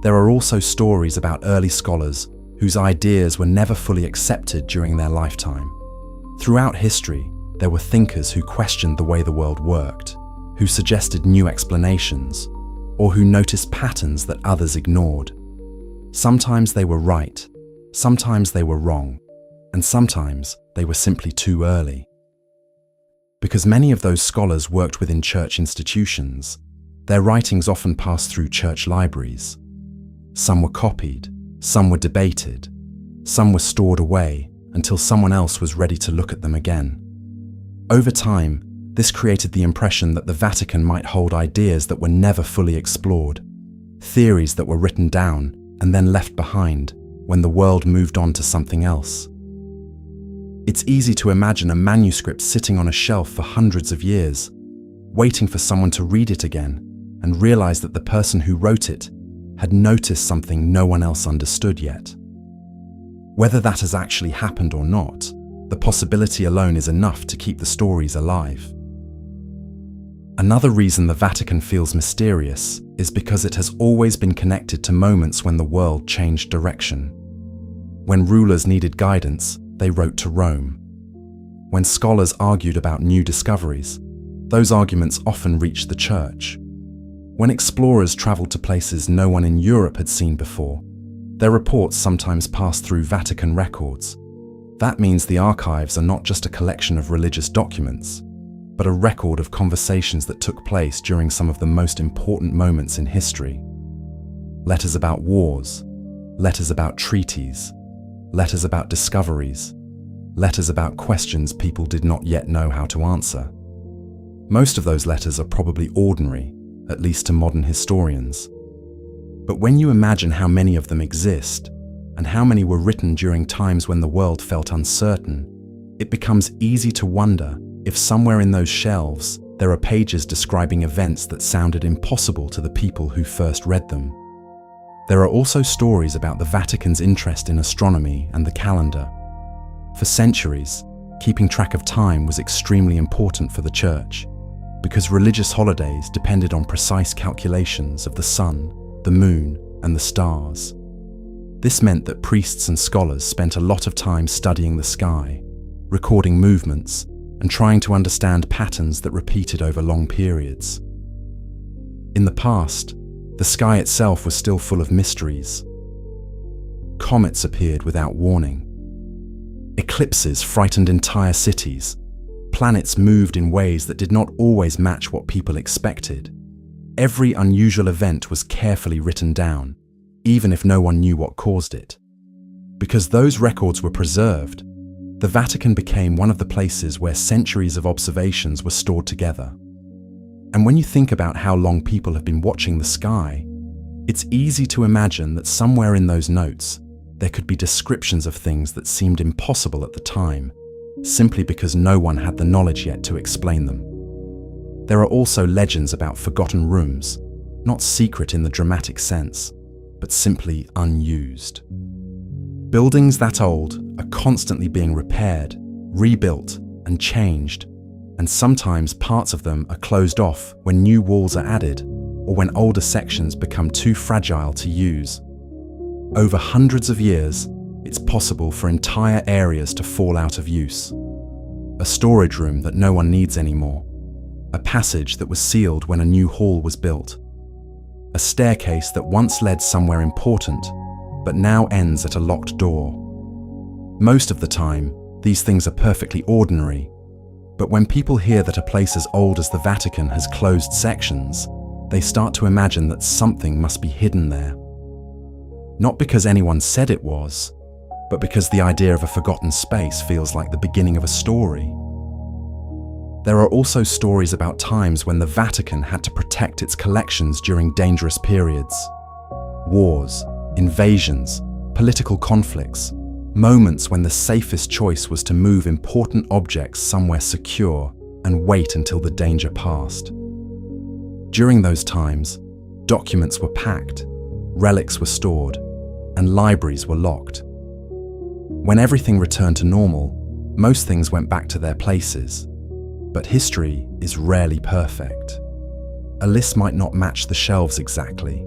There are also stories about early scholars whose ideas were never fully accepted during their lifetime. Throughout history, there were thinkers who questioned the way the world worked, who suggested new explanations, or who noticed patterns that others ignored. Sometimes they were right, sometimes they were wrong, and sometimes they were simply too early. Because many of those scholars worked within church institutions, their writings often passed through church libraries. Some were copied, some were debated, some were stored away until someone else was ready to look at them again. Over time, this created the impression that the Vatican might hold ideas that were never fully explored, theories that were written down and then left behind when the world moved on to something else. It's easy to imagine a manuscript sitting on a shelf for hundreds of years, waiting for someone to read it again and realize that the person who wrote it had noticed something no one else understood yet. Whether that has actually happened or not, the possibility alone is enough to keep the stories alive. Another reason the Vatican feels mysterious is because it has always been connected to moments when the world changed direction. When rulers needed guidance, they wrote to Rome. When scholars argued about new discoveries, those arguments often reached the church. When explorers traveled to places no one in Europe had seen before, their reports sometimes passed through Vatican records. That means the archives are not just a collection of religious documents, but a record of conversations that took place during some of the most important moments in history. Letters about wars, letters about treaties, letters about discoveries, letters about questions people did not yet know how to answer. Most of those letters are probably ordinary, at least to modern historians. But when you imagine how many of them exist, and how many were written during times when the world felt uncertain, it becomes easy to wonder if somewhere in those shelves there are pages describing events that sounded impossible to the people who first read them. There are also stories about the Vatican's interest in astronomy and the calendar. For centuries, keeping track of time was extremely important for the Church, because religious holidays depended on precise calculations of the sun, the moon, and the stars. This meant that priests and scholars spent a lot of time studying the sky, recording movements, and trying to understand patterns that repeated over long periods. In the past, the sky itself was still full of mysteries. Comets appeared without warning. Eclipses frightened entire cities. Planets moved in ways that did not always match what people expected. Every unusual event was carefully written down, even if no one knew what caused it. Because those records were preserved, the Vatican became one of the places where centuries of observations were stored together. And when you think about how long people have been watching the sky, it's easy to imagine that somewhere in those notes, there could be descriptions of things that seemed impossible at the time, simply because no one had the knowledge yet to explain them. There are also legends about forgotten rooms, not secret in the dramatic sense, but simply unused. Buildings that old are constantly being repaired, rebuilt, and changed, and sometimes parts of them are closed off when new walls are added or when older sections become too fragile to use. Over hundreds of years, it's possible for entire areas to fall out of use. A storage room that no one needs anymore. A passage that was sealed when a new hall was built. A staircase that once led somewhere important, but now ends at a locked door. Most of the time, these things are perfectly ordinary, but when people hear that a place as old as the Vatican has closed sections, they start to imagine that something must be hidden there. Not because anyone said it was, but because the idea of a forgotten space feels like the beginning of a story. There are also stories about times when the Vatican had to protect its collections during dangerous periods. Wars, invasions, political conflicts, moments when the safest choice was to move important objects somewhere secure and wait until the danger passed. During those times, documents were packed, relics were stored, and libraries were locked. When everything returned to normal, most things went back to their places. But history is rarely perfect. A list might not match the shelves exactly.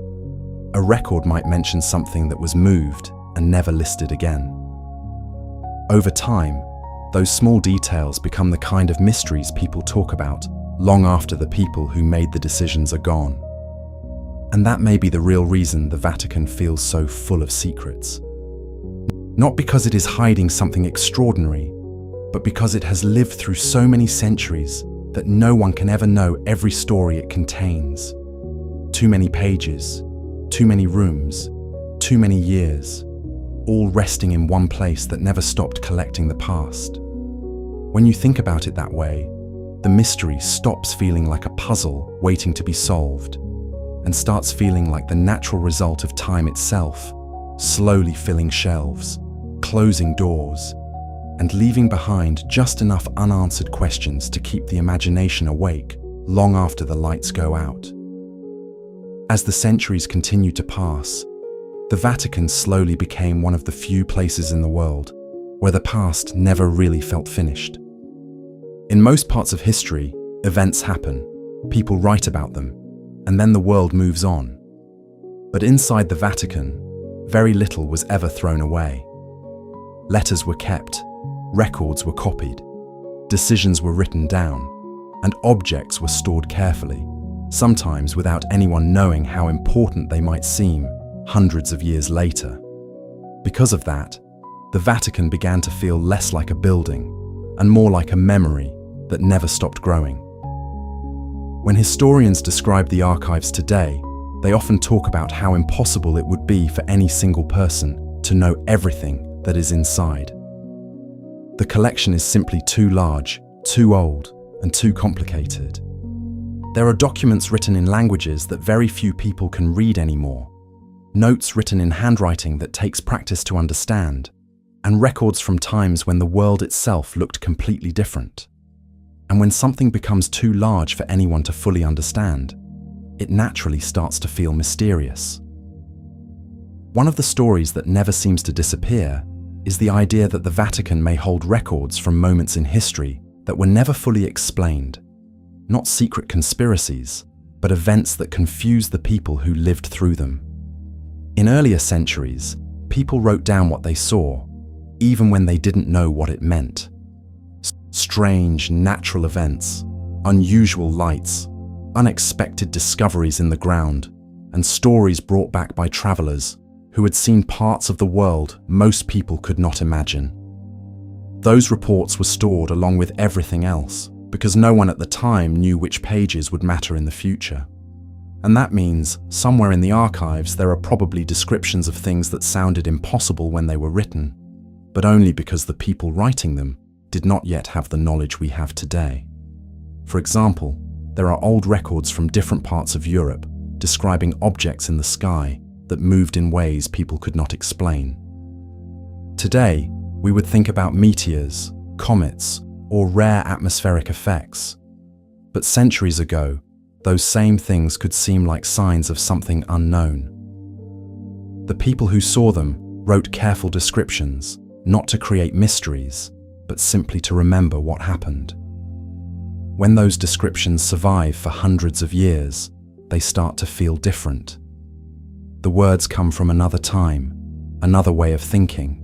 A record might mention something that was moved and never listed again. Over time, those small details become the kind of mysteries people talk about long after the people who made the decisions are gone. And that may be the real reason the Vatican feels so full of secrets. Not because it is hiding something extraordinary, but because it has lived through so many centuries that no one can ever know every story it contains. Too many pages, too many rooms, too many years, all resting in one place that never stopped collecting the past. When you think about it that way, the mystery stops feeling like a puzzle waiting to be solved, and starts feeling like the natural result of time itself, slowly filling shelves, closing doors, and leaving behind just enough unanswered questions to keep the imagination awake long after the lights go out. As the centuries continued to pass, the Vatican slowly became one of the few places in the world where the past never really felt finished. In most parts of history, events happen, people write about them, and then the world moves on. But inside the Vatican, very little was ever thrown away. Letters were kept, records were copied, decisions were written down, and objects were stored carefully, sometimes without anyone knowing how important they might seem hundreds of years later. Because of that, the Vatican began to feel less like a building and more like a memory that never stopped growing. When historians describe the archives today, they often talk about how impossible it would be for any single person to know everything that is inside. The collection is simply too large, too old, and too complicated. There are documents written in languages that very few people can read anymore, notes written in handwriting that takes practice to understand, and records from times when the world itself looked completely different. And when something becomes too large for anyone to fully understand, it naturally starts to feel mysterious. One of the stories that never seems to disappear is the idea that the Vatican may hold records from moments in history that were never fully explained. Not secret conspiracies, but events that confused the people who lived through them. In earlier centuries, people wrote down what they saw, even when they didn't know what it meant. Strange natural events, unusual lights, unexpected discoveries in the ground, and stories brought back by travelers who had seen parts of the world most people could not imagine. Those reports were stored along with everything else, because no one at the time knew which pages would matter in the future. And that means, somewhere in the archives there are probably descriptions of things that sounded impossible when they were written, but only because the people writing them did not yet have the knowledge we have today. For example, there are old records from different parts of Europe describing objects in the sky that moved in ways people could not explain. Today, we would think about meteors, comets, or rare atmospheric effects. But centuries ago, those same things could seem like signs of something unknown. The people who saw them wrote careful descriptions, not to create mysteries, but simply to remember what happened. When those descriptions survive for hundreds of years, they start to feel different. The words come from another time, another way of thinking,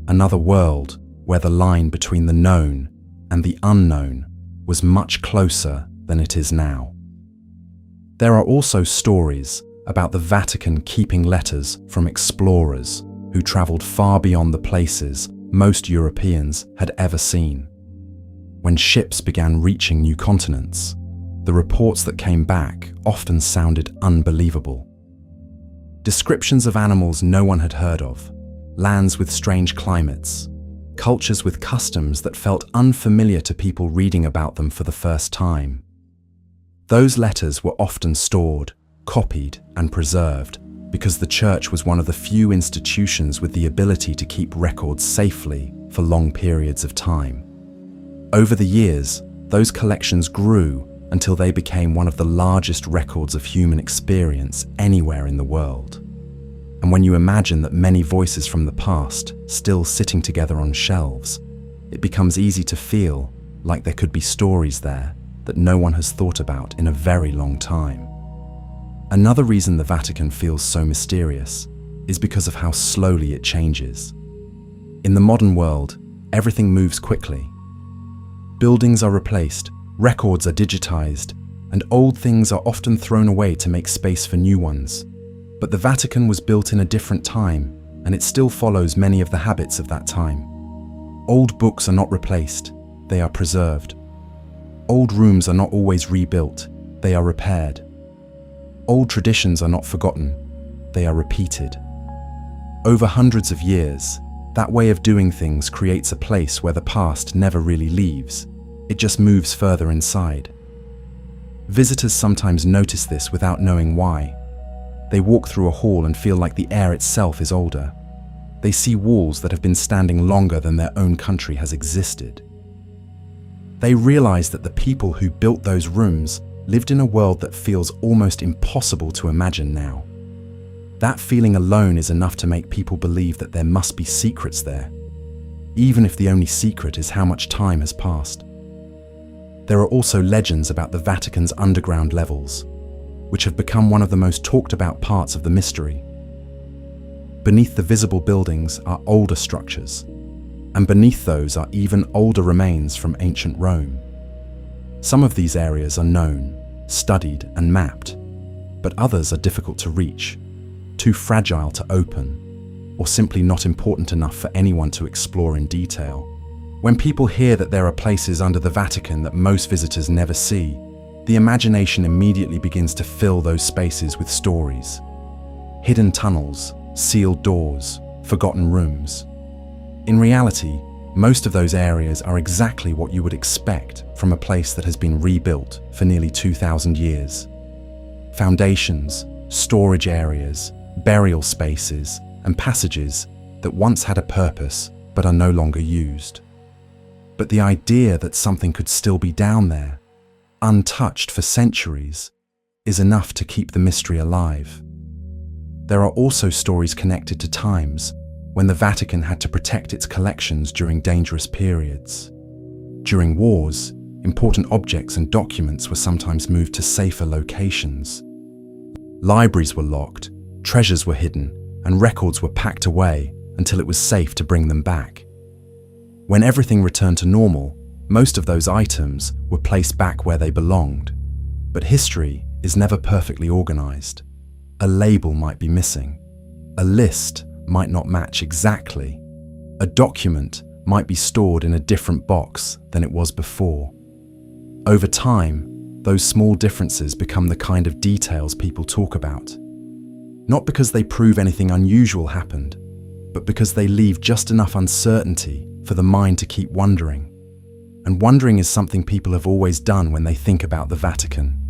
another world where the line between the known and the unknown was much closer than it is now. There are also stories about the Vatican keeping letters from explorers who traveled far beyond the places most Europeans had ever seen. When ships began reaching new continents, the reports that came back often sounded unbelievable. Descriptions of animals no one had heard of, lands with strange climates, cultures with customs that felt unfamiliar to people reading about them for the first time. Those letters were often stored, copied, and preserved because the church was one of the few institutions with the ability to keep records safely for long periods of time. Over the years, those collections grew until they became one of the largest records of human experience anywhere in the world. And when you imagine that many voices from the past still sitting together on shelves, it becomes easy to feel like there could be stories there that no one has thought about in a very long time. Another reason the Vatican feels so mysterious is because of how slowly it changes. In the modern world, everything moves quickly. Buildings are replaced, records are digitized, and old things are often thrown away to make space for new ones. But the Vatican was built in a different time, and it still follows many of the habits of that time. Old books are not replaced, they are preserved. Old rooms are not always rebuilt, they are repaired. Old traditions are not forgotten, they are repeated. Over hundreds of years, that way of doing things creates a place where the past never really leaves, it just moves further inside. Visitors sometimes notice this without knowing why. They walk through a hall and feel like the air itself is older. They see walls that have been standing longer than their own country has existed. They realize that the people who built those rooms lived in a world that feels almost impossible to imagine now. That feeling alone is enough to make people believe that there must be secrets there, even if the only secret is how much time has passed. There are also legends about the Vatican's underground levels, which have become one of the most talked about parts of the mystery. Beneath the visible buildings are older structures, and beneath those are even older remains from ancient Rome. Some of these areas are known, studied, and mapped, but others are difficult to reach, too fragile to open, or simply not important enough for anyone to explore in detail. When people hear that there are places under the Vatican that most visitors never see, the imagination immediately begins to fill those spaces with stories. Hidden tunnels, sealed doors, forgotten rooms. In reality, most of those areas are exactly what you would expect from a place that has been rebuilt for nearly 2,000 years. Foundations, storage areas, burial spaces, and passages that once had a purpose but are no longer used. But the idea that something could still be down there, untouched for centuries, is enough to keep the mystery alive. There are also stories connected to times when the Vatican had to protect its collections during dangerous periods. During wars, important objects and documents were sometimes moved to safer locations. Libraries were locked, treasures were hidden, and records were packed away until it was safe to bring them back. When everything returned to normal, most of those items were placed back where they belonged. But history is never perfectly organized. A label might be missing. A list might not match exactly. A document might be stored in a different box than it was before. Over time, those small differences become the kind of details people talk about. Not because they prove anything unusual happened, but because they leave just enough uncertainty for the mind to keep wondering. And wondering is something people have always done when they think about the Vatican.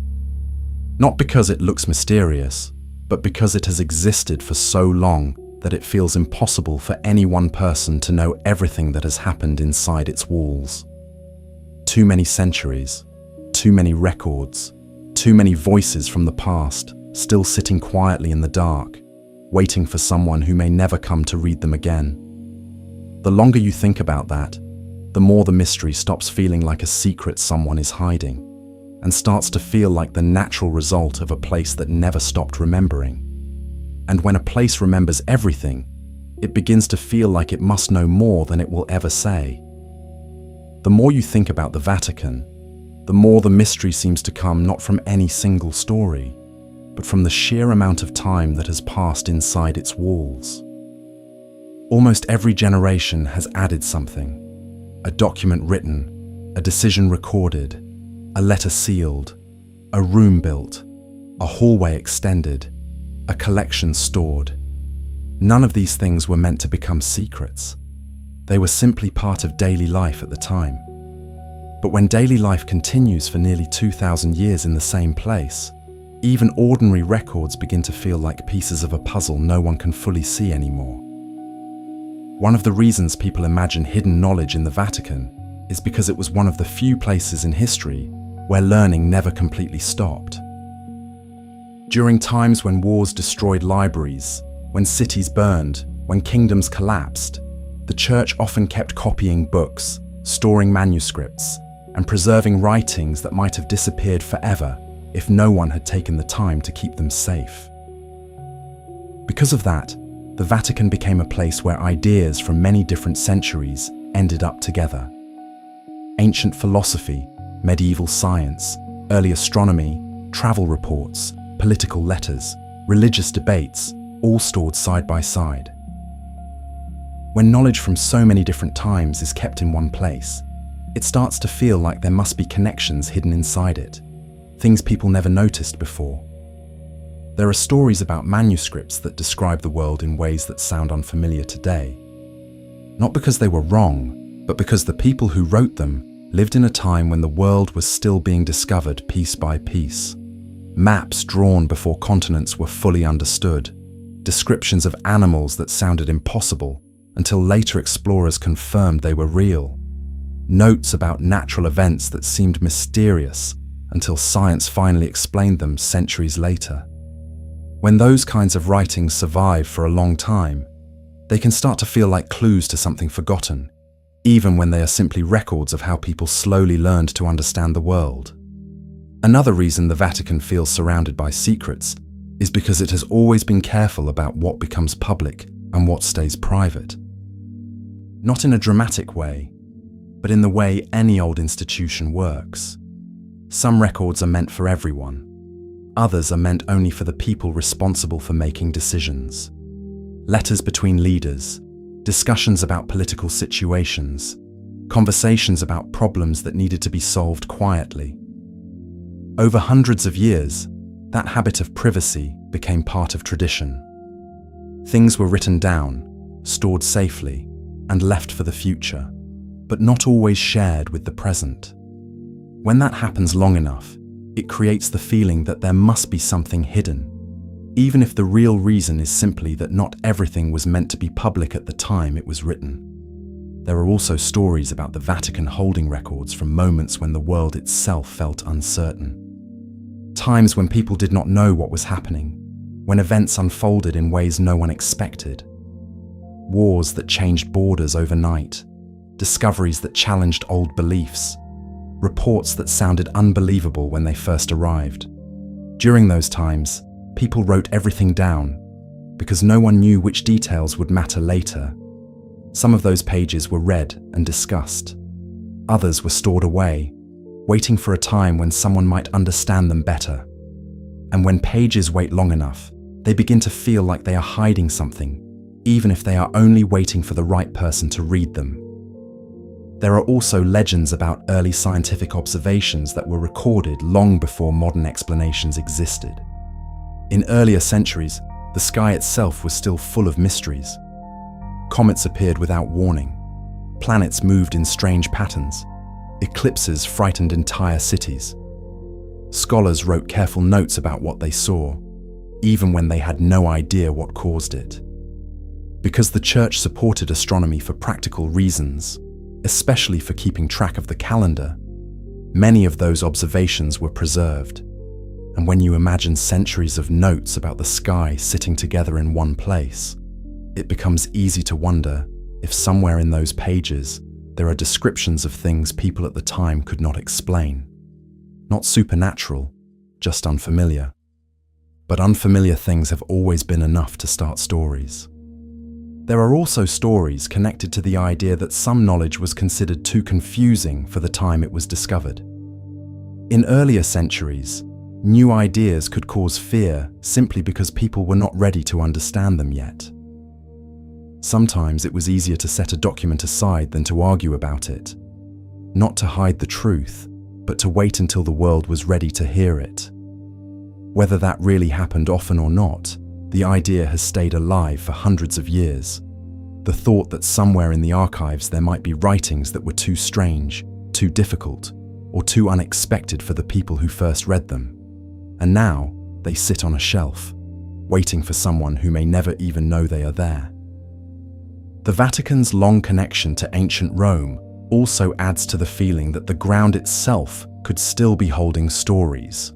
Not because it looks mysterious, but because it has existed for so long that it feels impossible for any one person to know everything that has happened inside its walls. Too many centuries, too many records, too many voices from the past, still sitting quietly in the dark, waiting for someone who may never come to read them again. The longer you think about that, the more the mystery stops feeling like a secret someone is hiding, and starts to feel like the natural result of a place that never stopped remembering. And when a place remembers everything, it begins to feel like it must know more than it will ever say. The more you think about the Vatican, the more the mystery seems to come not from any single story, but from the sheer amount of time that has passed inside its walls. Almost every generation has added something. A document written, a decision recorded, a letter sealed, a room built, a hallway extended, a collection stored. None of these things were meant to become secrets. They were simply part of daily life at the time. But when daily life continues for nearly 2,000 years in the same place, even ordinary records begin to feel like pieces of a puzzle no one can fully see anymore. One of the reasons people imagine hidden knowledge in the Vatican is because it was one of the few places in history where learning never completely stopped. During times when wars destroyed libraries, when cities burned, when kingdoms collapsed, the Church often kept copying books, storing manuscripts, and preserving writings that might have disappeared forever if no one had taken the time to keep them safe. Because of that, the Vatican became a place where ideas from many different centuries ended up together. Ancient philosophy, medieval science, early astronomy, travel reports, political letters, religious debates, all stored side by side. When knowledge from so many different times is kept in one place, it starts to feel like there must be connections hidden inside it, things people never noticed before. There are stories about manuscripts that describe the world in ways that sound unfamiliar today. Not because they were wrong, but because the people who wrote them lived in a time when the world was still being discovered piece by piece. Maps drawn before continents were fully understood, descriptions of animals that sounded impossible until later explorers confirmed they were real, notes about natural events that seemed mysterious until science finally explained them centuries later. When those kinds of writings survive for a long time, they can start to feel like clues to something forgotten, even when they are simply records of how people slowly learned to understand the world. Another reason the Vatican feels surrounded by secrets is because it has always been careful about what becomes public and what stays private. Not in a dramatic way, but in the way any old institution works. Some records are meant for everyone. Others are meant only for the people responsible for making decisions. Letters between leaders, discussions about political situations, conversations about problems that needed to be solved quietly. Over hundreds of years, that habit of privacy became part of tradition. Things were written down, stored safely, and left for the future, but not always shared with the present. When that happens long enough, it creates the feeling that there must be something hidden, even if the real reason is simply that not everything was meant to be public at the time it was written. There are also stories about the Vatican holding records from moments when the world itself felt uncertain. Times when people did not know what was happening, when events unfolded in ways no one expected. Wars that changed borders overnight, discoveries that challenged old beliefs, reports that sounded unbelievable when they first arrived. During those times, people wrote everything down because no one knew which details would matter later. Some of those pages were read and discussed. Others were stored away, waiting for a time when someone might understand them better. And when pages wait long enough, they begin to feel like they are hiding something, even if they are only waiting for the right person to read them. There are also legends about early scientific observations that were recorded long before modern explanations existed. In earlier centuries, the sky itself was still full of mysteries. Comets appeared without warning. Planets moved in strange patterns. Eclipses frightened entire cities. Scholars wrote careful notes about what they saw, even when they had no idea what caused it. Because the Church supported astronomy for practical reasons, especially for keeping track of the calendar, many of those observations were preserved. And when you imagine centuries of notes about the sky sitting together in one place, it becomes easy to wonder if somewhere in those pages there are descriptions of things people at the time could not explain. Not supernatural, just unfamiliar. But unfamiliar things have always been enough to start stories. There are also stories connected to the idea that some knowledge was considered too confusing for the time it was discovered. In earlier centuries, new ideas could cause fear simply because people were not ready to understand them yet. Sometimes it was easier to set a document aside than to argue about it, not to hide the truth, but to wait until the world was ready to hear it. Whether that really happened often or not, the idea has stayed alive for hundreds of years. The thought that somewhere in the archives there might be writings that were too strange, too difficult, or too unexpected for the people who first read them. And now they sit on a shelf, waiting for someone who may never even know they are there. The Vatican's long connection to ancient Rome also adds to the feeling that the ground itself could still be holding stories.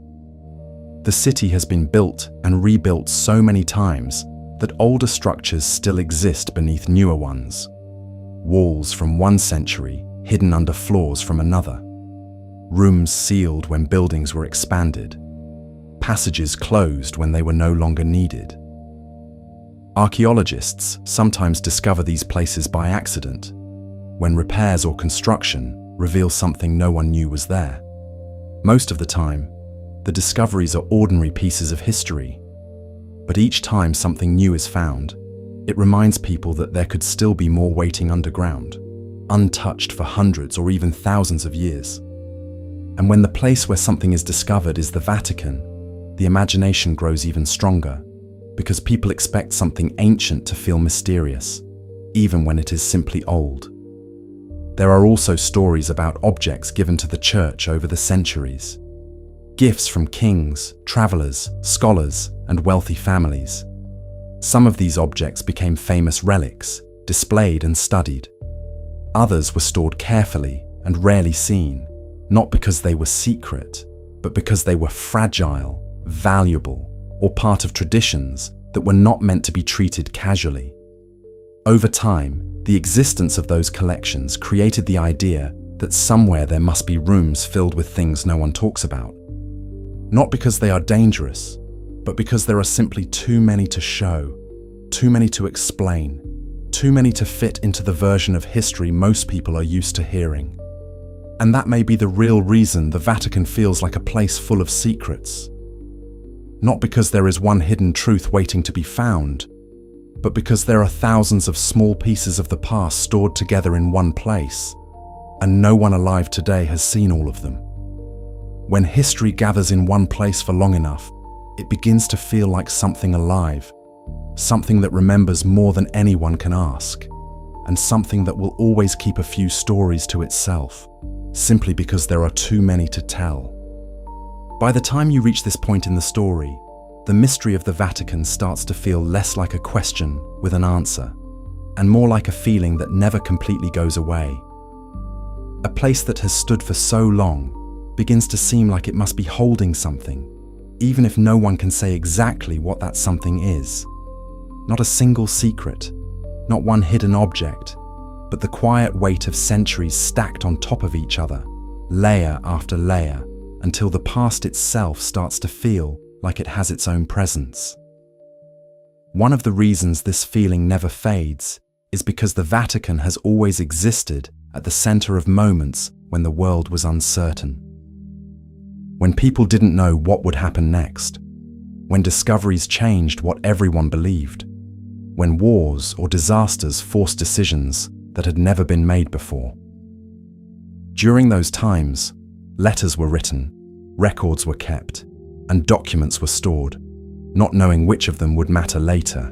The city has been built and rebuilt so many times that older structures still exist beneath newer ones. Walls from one century hidden under floors from another. Rooms sealed when buildings were expanded. Passages closed when they were no longer needed. Archaeologists sometimes discover these places by accident, when repairs or construction reveal something no one knew was there. Most of the time, the discoveries are ordinary pieces of history, but each time something new is found, it reminds people that there could still be more waiting underground, untouched for hundreds or even thousands of years. And when the place where something is discovered is the Vatican, the imagination grows even stronger, because people expect something ancient to feel mysterious, even when it is simply old. There are also stories about objects given to the Church over the centuries. Gifts from kings, travelers, scholars, and wealthy families. Some of these objects became famous relics, displayed and studied. Others were stored carefully and rarely seen, not because they were secret, but because they were fragile, valuable, or part of traditions that were not meant to be treated casually. Over time, the existence of those collections created the idea that somewhere there must be rooms filled with things no one talks about. Not because they are dangerous, but because there are simply too many to show, too many to explain, too many to fit into the version of history most people are used to hearing. And that may be the real reason the Vatican feels like a place full of secrets. Not because there is one hidden truth waiting to be found, but because there are thousands of small pieces of the past stored together in one place, and no one alive today has seen all of them. When history gathers in one place for long enough, it begins to feel like something alive, something that remembers more than anyone can ask, and something that will always keep a few stories to itself, simply because there are too many to tell. By the time you reach this point in the story, the mystery of the Vatican starts to feel less like a question with an answer, and more like a feeling that never completely goes away. A place that has stood for so long begins to seem like it must be holding something, even if no one can say exactly what that something is. Not a single secret, not one hidden object, but the quiet weight of centuries stacked on top of each other, layer after layer, until the past itself starts to feel like it has its own presence. One of the reasons this feeling never fades is because the Vatican has always existed at the center of moments when the world was uncertain. When people didn't know what would happen next, when discoveries changed what everyone believed, when wars or disasters forced decisions that had never been made before. During those times, letters were written, records were kept, and documents were stored, not knowing which of them would matter later.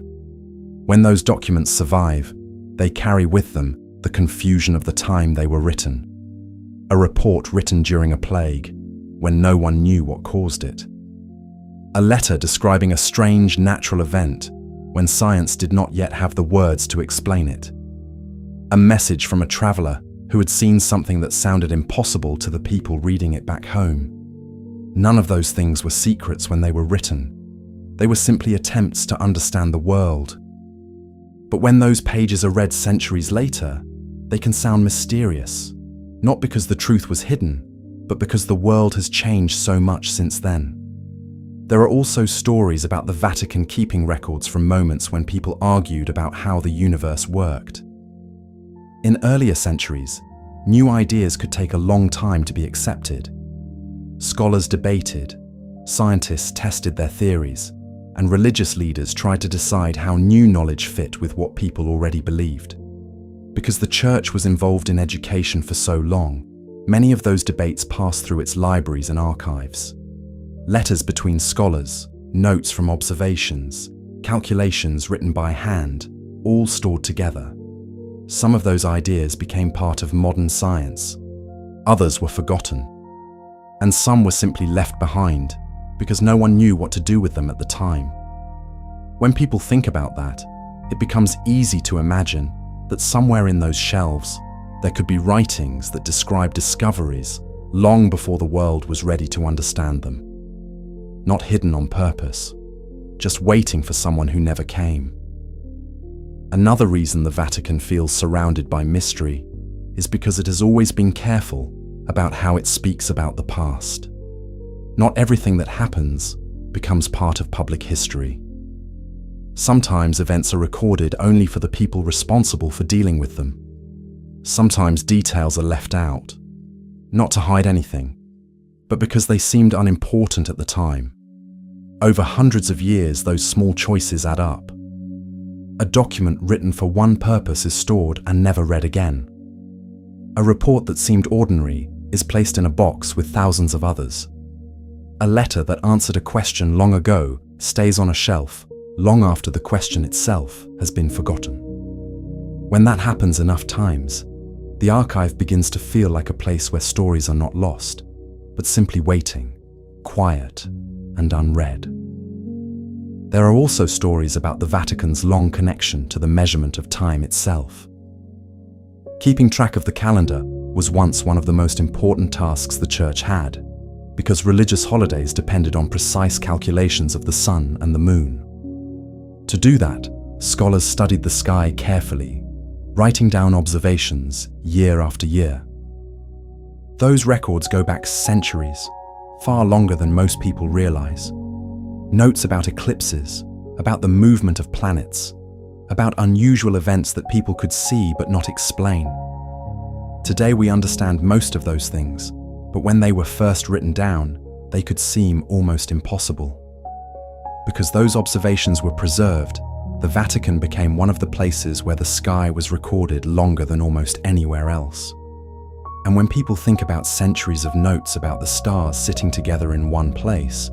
When those documents survive, they carry with them the confusion of the time they were written. A report written during a plague, when no one knew what caused it. A letter describing a strange natural event, when science did not yet have the words to explain it. A message from a traveler who had seen something that sounded impossible to the people reading it back home. None of those things were secrets when they were written. They were simply attempts to understand the world. But when those pages are read centuries later, they can sound mysterious, not because the truth was hidden, but because the world has changed so much since then. There are also stories about the Vatican keeping records from moments when people argued about how the universe worked. In earlier centuries, new ideas could take a long time to be accepted. Scholars debated, scientists tested their theories, and religious leaders tried to decide how new knowledge fit with what people already believed. Because the Church was involved in education for so long, many of those debates passed through its libraries and archives. Letters between scholars, notes from observations, calculations written by hand, all stored together. Some of those ideas became part of modern science. Others were forgotten. And some were simply left behind because no one knew what to do with them at the time. When people think about that, it becomes easy to imagine that somewhere in those shelves, there could be writings that describe discoveries long before the world was ready to understand them. Not hidden on purpose, just waiting for someone who never came. Another reason the Vatican feels surrounded by mystery is because it has always been careful about how it speaks about the past. Not everything that happens becomes part of public history. Sometimes events are recorded only for the people responsible for dealing with them. Sometimes details are left out, not to hide anything, but because they seemed unimportant at the time. Over hundreds of years, those small choices add up. A document written for one purpose is stored and never read again. A report that seemed ordinary is placed in a box with thousands of others. A letter that answered a question long ago stays on a shelf long after the question itself has been forgotten. When that happens enough times, the archive begins to feel like a place where stories are not lost, but simply waiting, quiet and unread. There are also stories about the Vatican's long connection to the measurement of time itself. Keeping track of the calendar was once one of the most important tasks the Church had, because religious holidays depended on precise calculations of the sun and the moon. To do that, scholars studied the sky carefully, writing down observations year after year. Those records go back centuries, far longer than most people realize. Notes about eclipses, about the movement of planets, about unusual events that people could see but not explain. Today we understand most of those things, but when they were first written down, they could seem almost impossible. Because those observations were preserved, the Vatican became one of the places where the sky was recorded longer than almost anywhere else. And when people think about centuries of notes about the stars sitting together in one place,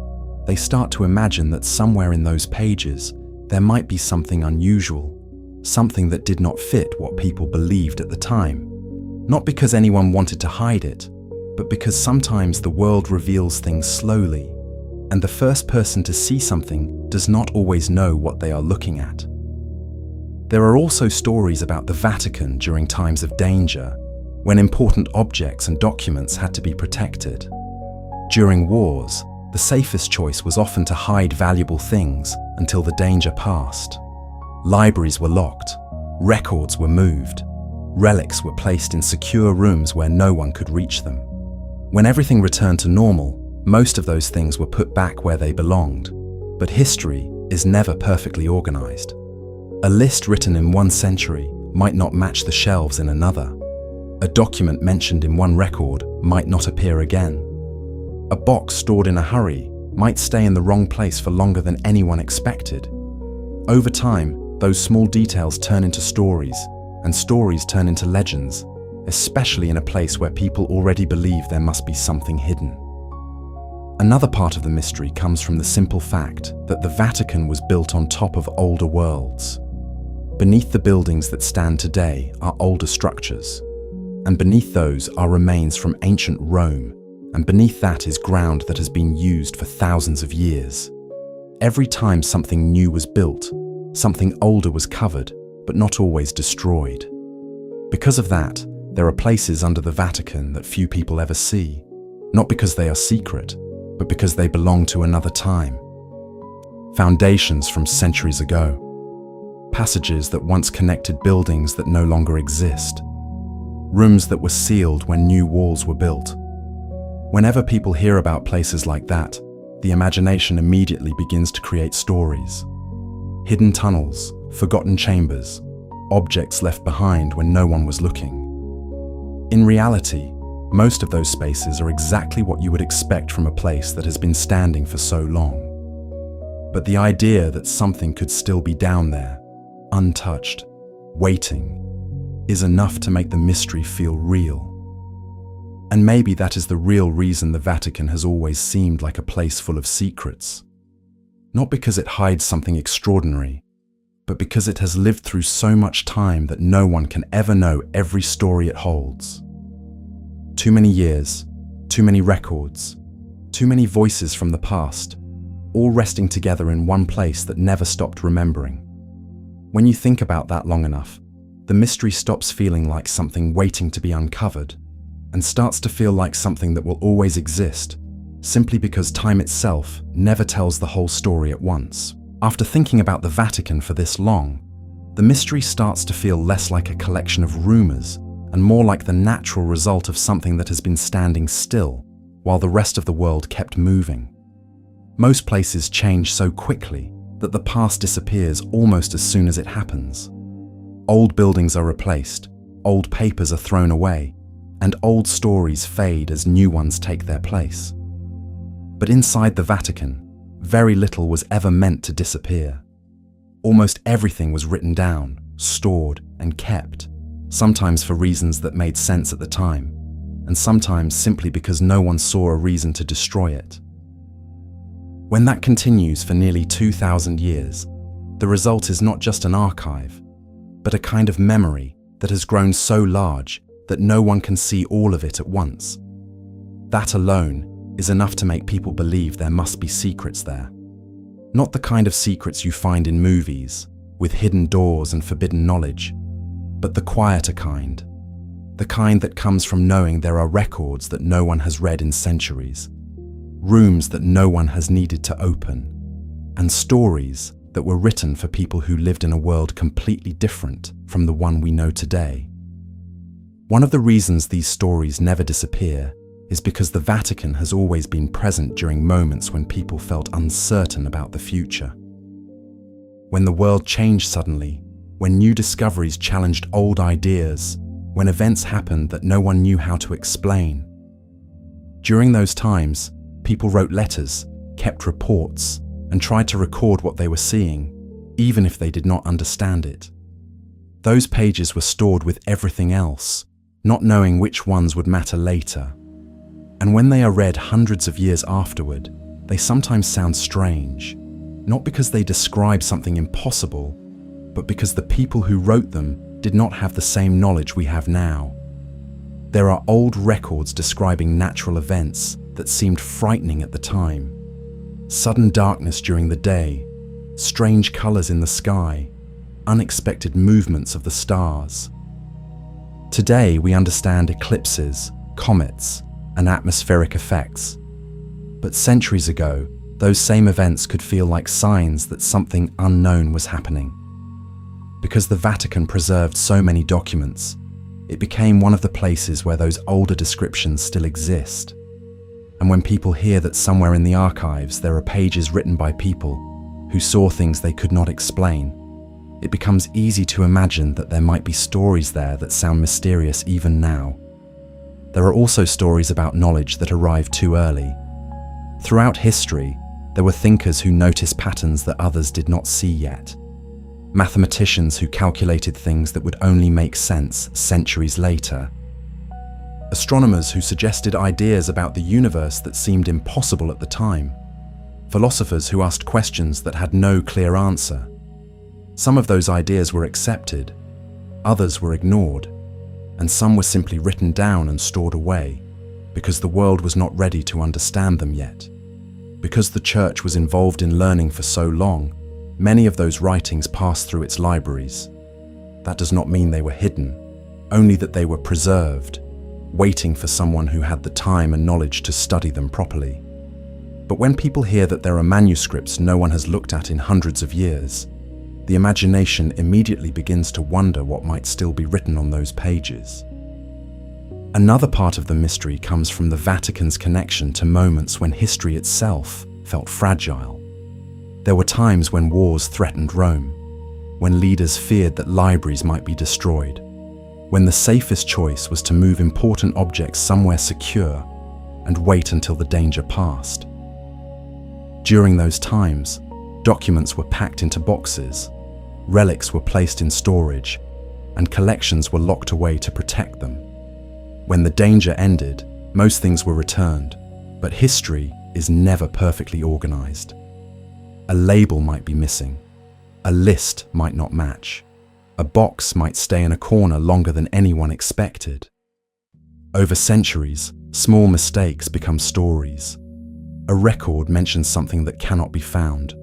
they start to imagine that somewhere in those pages, there might be something unusual, something that did not fit what people believed at the time. Not because anyone wanted to hide it, but because sometimes the world reveals things slowly, and the first person to see something does not always know what they are looking at. There are also stories about the Vatican during times of danger, when important objects and documents had to be protected. During wars, the safest choice was often to hide valuable things until the danger passed. Libraries were locked, records were moved, relics were placed in secure rooms where no one could reach them. When everything returned to normal, most of those things were put back where they belonged, but history is never perfectly organized. A list written in one century might not match the shelves in another. A document mentioned in one record might not appear again. A box stored in a hurry might stay in the wrong place for longer than anyone expected. Over time, those small details turn into stories, and stories turn into legends, especially in a place where people already believe there must be something hidden. Another part of the mystery comes from the simple fact that the Vatican was built on top of older worlds. Beneath the buildings that stand today are older structures, and beneath those are remains from ancient Rome, and beneath that is ground that has been used for thousands of years. Every time something new was built, something older was covered, but not always destroyed. Because of that, there are places under the Vatican that few people ever see, not because they are secret, but because they belong to another time. Foundations from centuries ago. Passages that once connected buildings that no longer exist. Rooms that were sealed when new walls were built. Whenever people hear about places like that, the imagination immediately begins to create stories. Hidden tunnels, forgotten chambers, objects left behind when no one was looking. In reality, most of those spaces are exactly what you would expect from a place that has been standing for so long. But the idea that something could still be down there, untouched, waiting, is enough to make the mystery feel real. And maybe that is the real reason the Vatican has always seemed like a place full of secrets. Not because it hides something extraordinary, but because it has lived through so much time that no one can ever know every story it holds. Too many years, too many records, too many voices from the past, all resting together in one place that never stopped remembering. When you think about that long enough, the mystery stops feeling like something waiting to be uncovered and starts to feel like something that will always exist, simply because time itself never tells the whole story at once. After thinking about the Vatican for this long, the mystery starts to feel less like a collection of rumors and more like the natural result of something that has been standing still while the rest of the world kept moving. Most places change so quickly that the past disappears almost as soon as it happens. Old buildings are replaced, old papers are thrown away, and old stories fade as new ones take their place. But inside the Vatican, very little was ever meant to disappear. Almost everything was written down, stored, and kept, sometimes for reasons that made sense at the time, and sometimes simply because no one saw a reason to destroy it. When that continues for nearly 2,000 years, the result is not just an archive, but a kind of memory that has grown so large that no one can see all of it at once. That alone is enough to make people believe there must be secrets there. Not the kind of secrets you find in movies, with hidden doors and forbidden knowledge, but the quieter kind. The kind that comes from knowing there are records that no one has read in centuries, rooms that no one has needed to open, and stories that were written for people who lived in a world completely different from the one we know today. One of the reasons these stories never disappear is because the Vatican has always been present during moments when people felt uncertain about the future. When the world changed suddenly, when new discoveries challenged old ideas, when events happened that no one knew how to explain. During those times, people wrote letters, kept reports, and tried to record what they were seeing, even if they did not understand it. Those pages were stored with everything else, not knowing which ones would matter later. And when they are read hundreds of years afterward, they sometimes sound strange, not because they describe something impossible, but because the people who wrote them did not have the same knowledge we have now. There are old records describing natural events that seemed frightening at the time. Sudden darkness during the day, strange colors in the sky, unexpected movements of the stars. Today we understand eclipses, comets, and atmospheric effects. But centuries ago, those same events could feel like signs that something unknown was happening. Because the Vatican preserved so many documents, it became one of the places where those older descriptions still exist. And when people hear that somewhere in the archives there are pages written by people who saw things they could not explain, it becomes easy to imagine that there might be stories there that sound mysterious even now. There are also stories about knowledge that arrived too early. Throughout history, there were thinkers who noticed patterns that others did not see yet. Mathematicians who calculated things that would only make sense centuries later, astronomers who suggested ideas about the universe that seemed impossible at the time, philosophers who asked questions that had no clear answer. Some of those ideas were accepted, others were ignored, and some were simply written down and stored away because the world was not ready to understand them yet. Because the Church was involved in learning for so long, many of those writings passed through its libraries. That does not mean they were hidden, only that they were preserved, waiting for someone who had the time and knowledge to study them properly. But when people hear that there are manuscripts no one has looked at in hundreds of years, the imagination immediately begins to wonder what might still be written on those pages. Another part of the mystery comes from the Vatican's connection to moments when history itself felt fragile. There were times when wars threatened Rome, when leaders feared that libraries might be destroyed, when the safest choice was to move important objects somewhere secure and wait until the danger passed. During those times, documents were packed into boxes, relics were placed in storage, and collections were locked away to protect them. When the danger ended, most things were returned, but history is never perfectly organized. A label might be missing, a list might not match, a box might stay in a corner longer than anyone expected. Over centuries, small mistakes become stories. A record mentions something that cannot be found.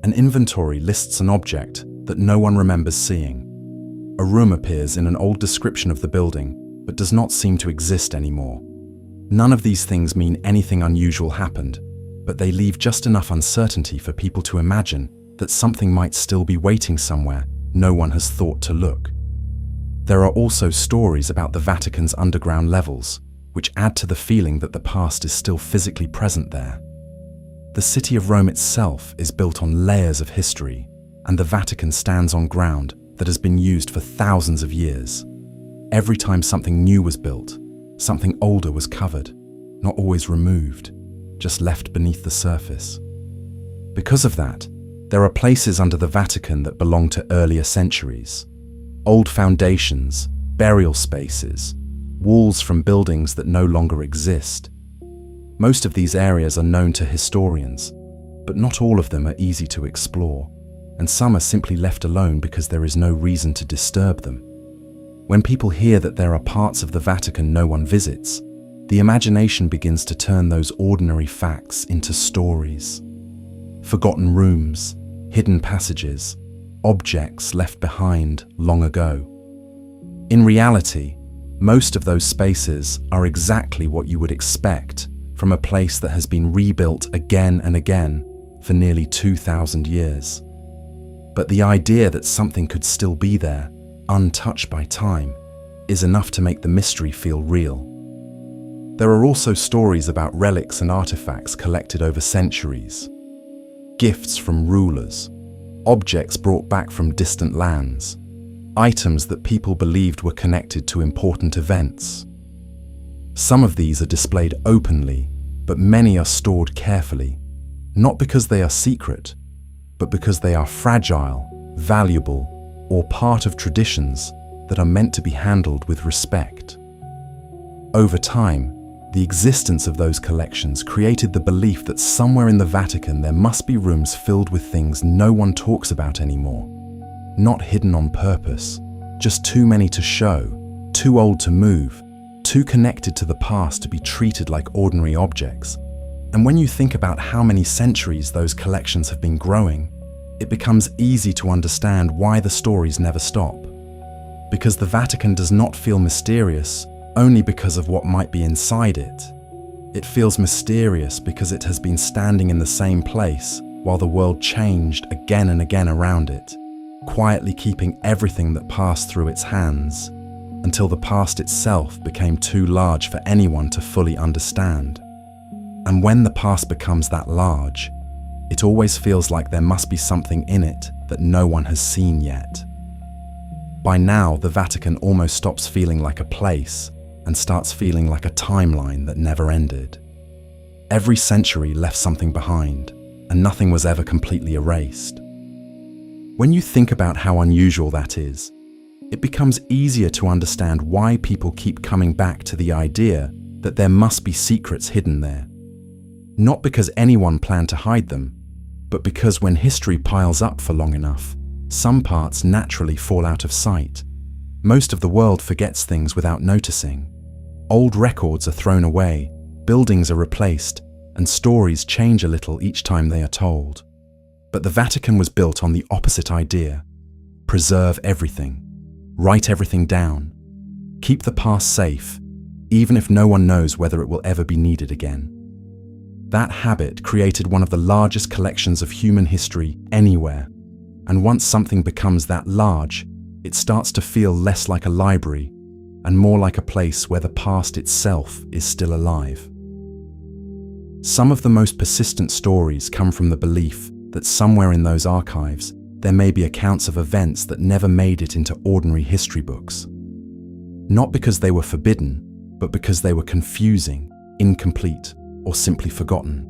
An inventory lists an object that no one remembers seeing. A room appears in an old description of the building, but does not seem to exist anymore. None of these things mean anything unusual happened, but they leave just enough uncertainty for people to imagine that something might still be waiting somewhere no one has thought to look. There are also stories about the Vatican's underground levels, which add to the feeling that the past is still physically present there. The city of Rome itself is built on layers of history, and the Vatican stands on ground that has been used for thousands of years. Every time something new was built, something older was covered, not always removed, just left beneath the surface. Because of that, there are places under the Vatican that belong to earlier centuries. Old foundations, burial spaces, walls from buildings that no longer exist. Most of these areas are known to historians, but not all of them are easy to explore, and some are simply left alone because there is no reason to disturb them. When people hear that there are parts of the Vatican no one visits, the imagination begins to turn those ordinary facts into stories. Forgotten rooms, hidden passages, objects left behind long ago. In reality, most of those spaces are exactly what you would expect from a place that has been rebuilt again and again for nearly 2,000 years. But the idea that something could still be there, untouched by time, is enough to make the mystery feel real. There are also stories about relics and artifacts collected over centuries. Gifts from rulers, objects brought back from distant lands, items that people believed were connected to important events. Some of these are displayed openly, but many are stored carefully, not because they are secret, but because they are fragile, valuable, or part of traditions that are meant to be handled with respect. Over time, the existence of those collections created the belief that somewhere in the Vatican there must be rooms filled with things no one talks about anymore. Not hidden on purpose, just too many to show, too old to move, too connected to the past to be treated like ordinary objects. And when you think about how many centuries those collections have been growing, it becomes easy to understand why the stories never stop. Because the Vatican does not feel mysterious only because of what might be inside it. It feels mysterious because it has been standing in the same place while the world changed again and again around it, quietly keeping everything that passed through its hands, until the past itself became too large for anyone to fully understand. And when the past becomes that large, it always feels like there must be something in it that no one has seen yet. By now, the Vatican almost stops feeling like a place and starts feeling like a timeline that never ended. Every century left something behind, and nothing was ever completely erased. When you think about how unusual that is, it becomes easier to understand why people keep coming back to the idea that there must be secrets hidden there. Not because anyone planned to hide them, but because when history piles up for long enough, some parts naturally fall out of sight. Most of the world forgets things without noticing. Old records are thrown away, buildings are replaced, and stories change a little each time they are told. But the Vatican was built on the opposite idea: preserve everything, write everything down, keep the past safe, even if no one knows whether it will ever be needed again. That habit created one of the largest collections of human history anywhere, and once something becomes that large, it starts to feel less like a library and more like a place where the past itself is still alive. Some of the most persistent stories come from the belief that somewhere in those archives there may be accounts of events that never made it into ordinary history books. Not because they were forbidden, but because they were confusing, incomplete, or simply forgotten.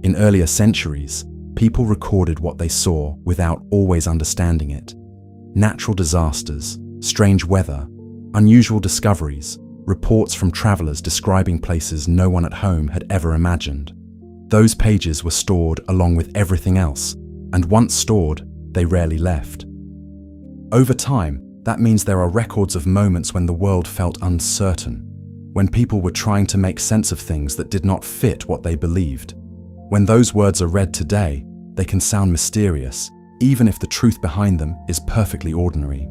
In earlier centuries, people recorded what they saw without always understanding it. Natural disasters, strange weather, unusual discoveries, reports from travelers describing places no one at home had ever imagined. Those pages were stored along with everything else, and once stored, they rarely left. Over time, that means there are records of moments when the world felt uncertain, when people were trying to make sense of things that did not fit what they believed. When those words are read today, they can sound mysterious, even if the truth behind them is perfectly ordinary.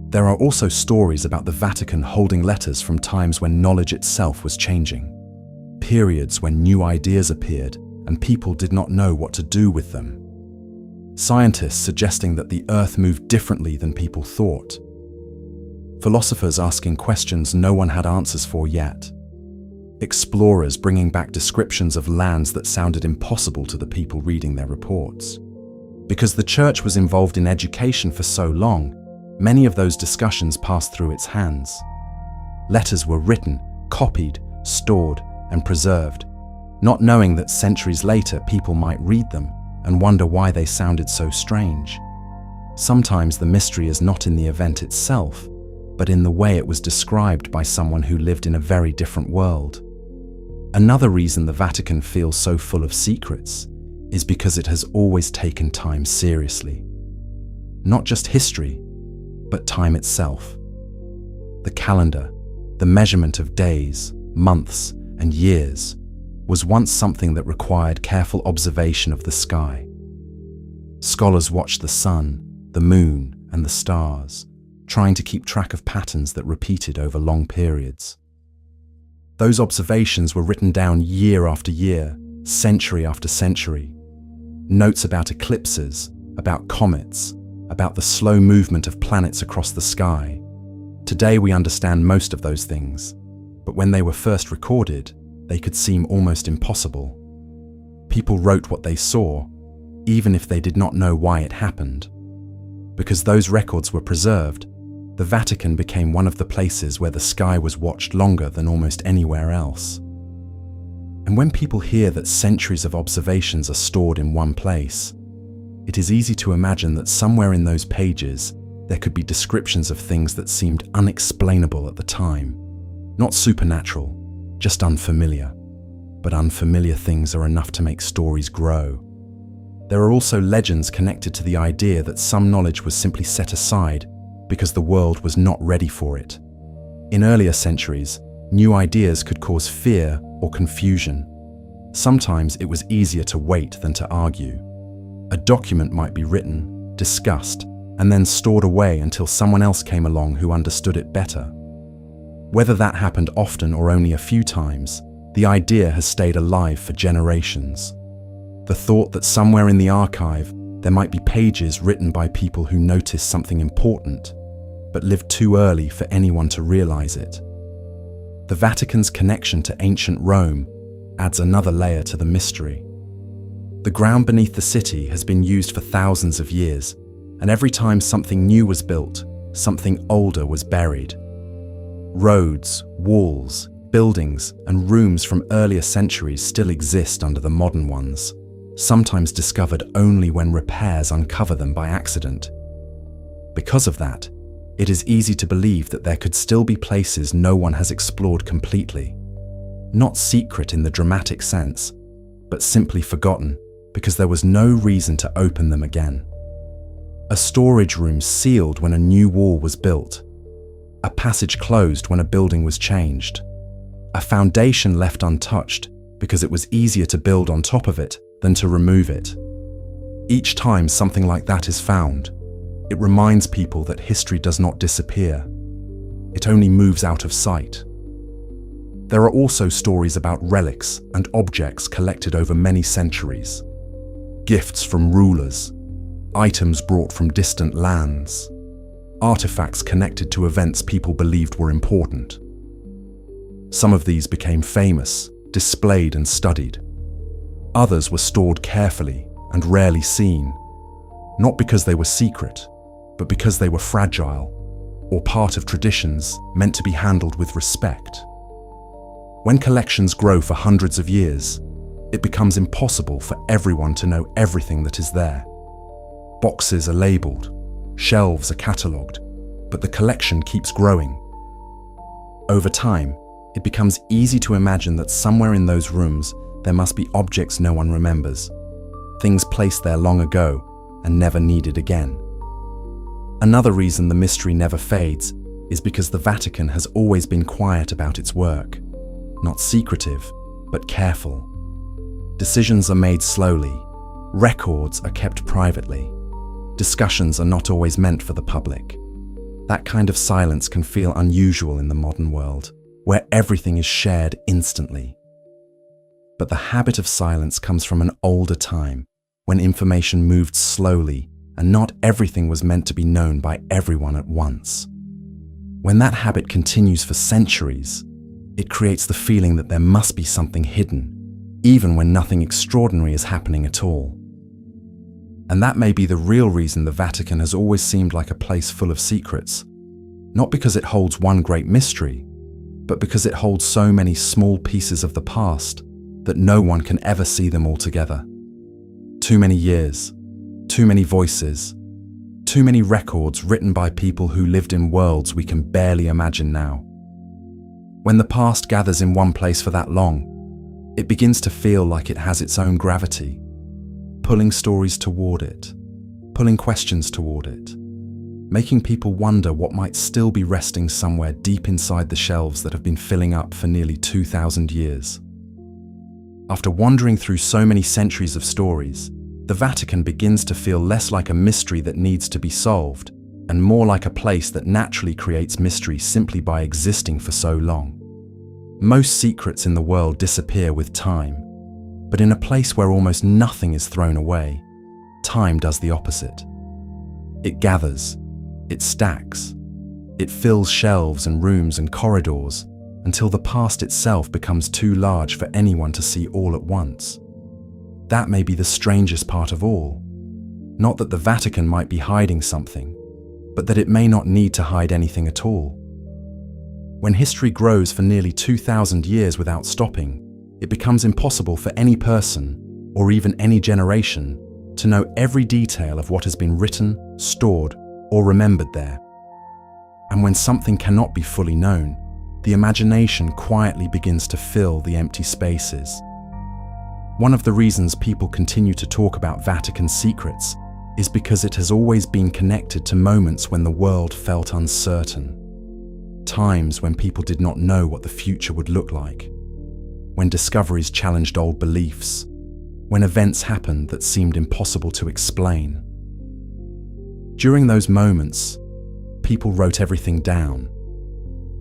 There are also stories about the Vatican holding letters from times when knowledge itself was changing, periods when new ideas appeared and people did not know what to do with them. Scientists suggesting that the Earth moved differently than people thought. Philosophers asking questions no one had answers for yet. Explorers bringing back descriptions of lands that sounded impossible to the people reading their reports. Because the Church was involved in education for so long, many of those discussions passed through its hands. Letters were written, copied, stored, and preserved, not knowing that centuries later people might read them and wonder why they sounded so strange. Sometimes the mystery is not in the event itself, but in the way it was described by someone who lived in a very different world. Another reason the Vatican feels so full of secrets is because it has always taken time seriously. Not just history, but time itself. The calendar, the measurement of days, months, and years, was once something that required careful observation of the sky. Scholars watched the sun, the moon, and the stars, trying to keep track of patterns that repeated over long periods. Those observations were written down year after year, century after century. Notes about eclipses, about comets, about the slow movement of planets across the sky. Today we understand most of those things, but when they were first recorded, they could seem almost impossible. People wrote what they saw, even if they did not know why it happened. Because those records were preserved, the Vatican became one of the places where the sky was watched longer than almost anywhere else. And when people hear that centuries of observations are stored in one place, it is easy to imagine that somewhere in those pages there could be descriptions of things that seemed unexplainable at the time. Not supernatural, just unfamiliar. But unfamiliar things are enough to make stories grow. There are also legends connected to the idea that some knowledge was simply set aside because the world was not ready for it. In earlier centuries, new ideas could cause fear or confusion. Sometimes it was easier to wait than to argue. A document might be written, discussed, and then stored away until someone else came along who understood it better. Whether that happened often or only a few times, the idea has stayed alive for generations. The thought that somewhere in the archive there might be pages written by people who noticed something important, but lived too early for anyone to realize it. The Vatican's connection to ancient Rome adds another layer to the mystery. The ground beneath the city has been used for thousands of years, and every time something new was built, something older was buried. Roads, walls, buildings, and rooms from earlier centuries still exist under the modern ones, sometimes discovered only when repairs uncover them by accident. Because of that, it is easy to believe that there could still be places no one has explored completely. Not secret in the dramatic sense, but simply forgotten because there was no reason to open them again. A storage room sealed when a new wall was built. A passage closed when a building was changed. A foundation left untouched because it was easier to build on top of it than to remove it. Each time something like that is found, it reminds people that history does not disappear. It only moves out of sight. There are also stories about relics and objects collected over many centuries. Gifts from rulers, items brought from distant lands, artifacts connected to events people believed were important. Some of these became famous, displayed and studied. Others were stored carefully and rarely seen, not because they were secret, but because they were fragile or part of traditions meant to be handled with respect. When collections grow for hundreds of years, it becomes impossible for everyone to know everything that is there. Boxes are labeled, shelves are catalogued, but the collection keeps growing. Over time, it becomes easy to imagine that somewhere in those rooms there must be objects no one remembers, things placed there long ago and never needed again. Another reason the mystery never fades is because the Vatican has always been quiet about its work. Not secretive, but careful. Decisions are made slowly. Records are kept privately. Discussions are not always meant for the public. That kind of silence can feel unusual in the modern world, where everything is shared instantly. But the habit of silence comes from an older time, when information moved slowly and not everything was meant to be known by everyone at once. When that habit continues for centuries, it creates the feeling that there must be something hidden, even when nothing extraordinary is happening at all. And that may be the real reason the Vatican has always seemed like a place full of secrets, not because it holds one great mystery, but because it holds so many small pieces of the past that no one can ever see them all together. Too many years, too many voices, too many records written by people who lived in worlds we can barely imagine now. When the past gathers in one place for that long, it begins to feel like it has its own gravity, pulling stories toward it, pulling questions toward it, making people wonder what might still be resting somewhere deep inside the shelves that have been filling up for nearly 2,000 years. After wandering through so many centuries of stories, the Vatican begins to feel less like a mystery that needs to be solved, and more like a place that naturally creates mystery simply by existing for so long. Most secrets in the world disappear with time, but in a place where almost nothing is thrown away, time does the opposite. It gathers, it stacks, it fills shelves and rooms and corridors until the past itself becomes too large for anyone to see all at once. That may be the strangest part of all. Not that the Vatican might be hiding something, but that it may not need to hide anything at all. When history grows for nearly 2,000 years without stopping, it becomes impossible for any person, or even any generation, to know every detail of what has been written, stored, or remembered there. And when something cannot be fully known, the imagination quietly begins to fill the empty spaces. One of the reasons people continue to talk about Vatican secrets is because it has always been connected to moments when the world felt uncertain. Times when people did not know what the future would look like. When discoveries challenged old beliefs. When events happened that seemed impossible to explain. During those moments, people wrote everything down.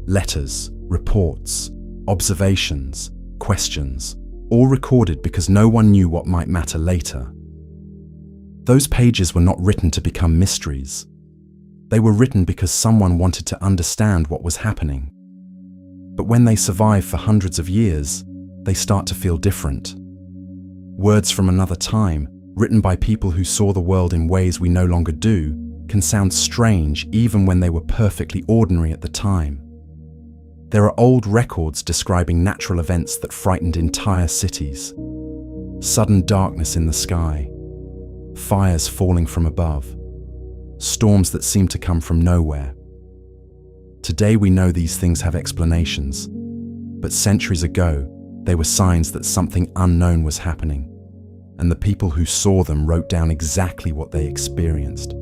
Letters, reports, observations, questions, all recorded because no one knew what might matter later. Those pages were not written to become mysteries. They were written because someone wanted to understand what was happening. But when they survive for hundreds of years, they start to feel different. Words from another time, written by people who saw the world in ways we no longer do, can sound strange even when they were perfectly ordinary at the time. There are old records describing natural events that frightened entire cities. Sudden darkness in the sky, fires falling from above, storms that seemed to come from nowhere. Today we know these things have explanations, but centuries ago, they were signs that something unknown was happening, and the people who saw them wrote down exactly what they experienced.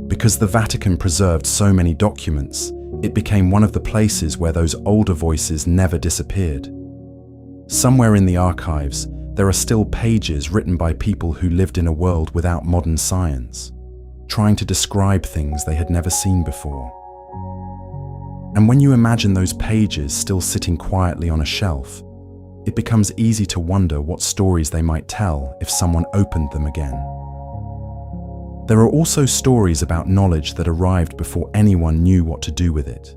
Because the Vatican preserved so many documents, it became one of the places where those older voices never disappeared. Somewhere in the archives, there are still pages written by people who lived in a world without modern science, trying to describe things they had never seen before. And when you imagine those pages still sitting quietly on a shelf, it becomes easy to wonder what stories they might tell if someone opened them again. There are also stories about knowledge that arrived before anyone knew what to do with it.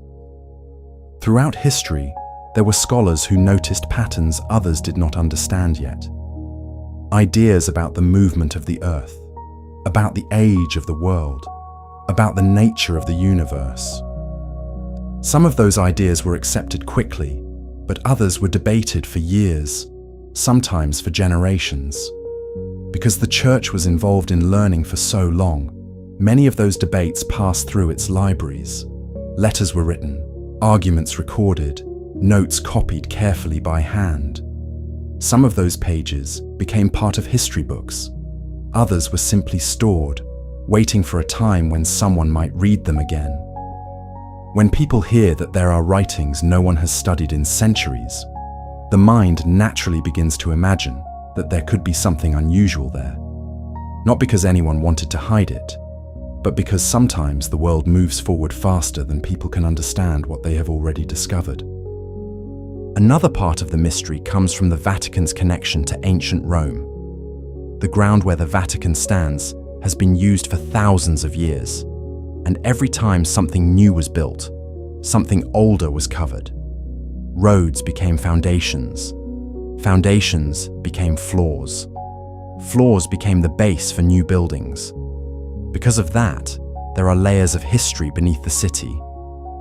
Throughout history, there were scholars who noticed patterns others did not understand yet. Ideas about the movement of the earth, about the age of the world, about the nature of the universe. Some of those ideas were accepted quickly, but others were debated for years, sometimes for generations. Because the Church was involved in learning for so long, many of those debates passed through its libraries. Letters were written, arguments recorded, notes copied carefully by hand. Some of those pages became part of history books. Others were simply stored, waiting for a time when someone might read them again. When people hear that there are writings no one has studied in centuries, the mind naturally begins to imagine that there could be something unusual there. Not because anyone wanted to hide it, but because sometimes the world moves forward faster than people can understand what they have already discovered. Another part of the mystery comes from the Vatican's connection to ancient Rome. The ground where the Vatican stands has been used for thousands of years, and every time something new was built, something older was covered. Roads became foundations. Foundations became floors. Floors became the base for new buildings. Because of that, there are layers of history beneath the city,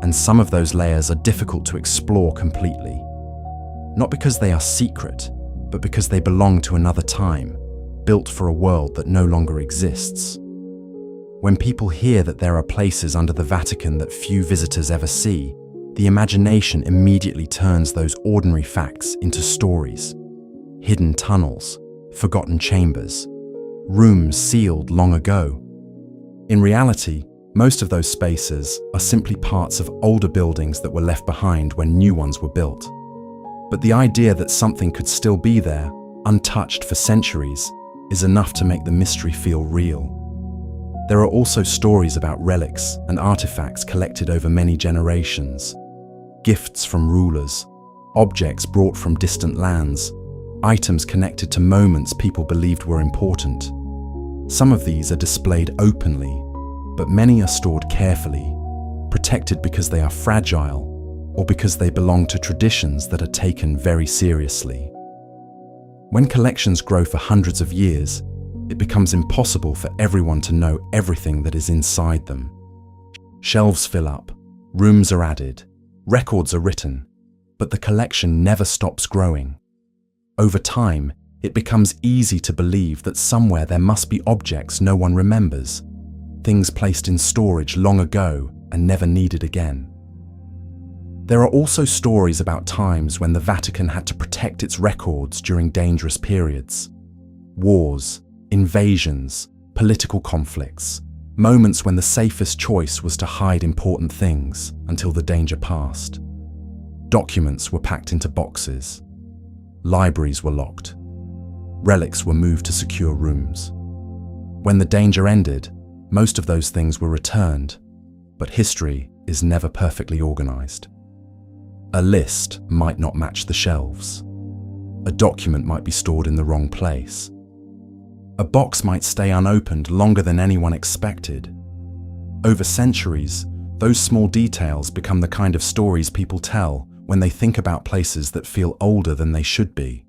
and some of those layers are difficult to explore completely. Not because they are secret, but because they belong to another time, built for a world that no longer exists. When people hear that there are places under the Vatican that few visitors ever see, the imagination immediately turns those ordinary facts into stories. Hidden tunnels, forgotten chambers, rooms sealed long ago. In reality, most of those spaces are simply parts of older buildings that were left behind when new ones were built. But the idea that something could still be there, untouched for centuries, is enough to make the mystery feel real. There are also stories about relics and artifacts collected over many generations. Gifts from rulers, objects brought from distant lands, items connected to moments people believed were important. Some of these are displayed openly, but many are stored carefully, protected because they are fragile or because they belong to traditions that are taken very seriously. When collections grow for hundreds of years, it becomes impossible for everyone to know everything that is inside them. Shelves fill up, rooms are added, records are written, but the collection never stops growing. Over time, it becomes easy to believe that somewhere there must be objects no one remembers, things placed in storage long ago and never needed again. There are also stories about times when the Vatican had to protect its records during dangerous periods. Wars, invasions, political conflicts, moments when the safest choice was to hide important things until the danger passed. Documents were packed into boxes. Libraries were locked. Relics were moved to secure rooms. When the danger ended, most of those things were returned, but history is never perfectly organized. A list might not match the shelves. A document might be stored in the wrong place. A box might stay unopened longer than anyone expected. Over centuries, those small details become the kind of stories people tell when they think about places that feel older than they should be.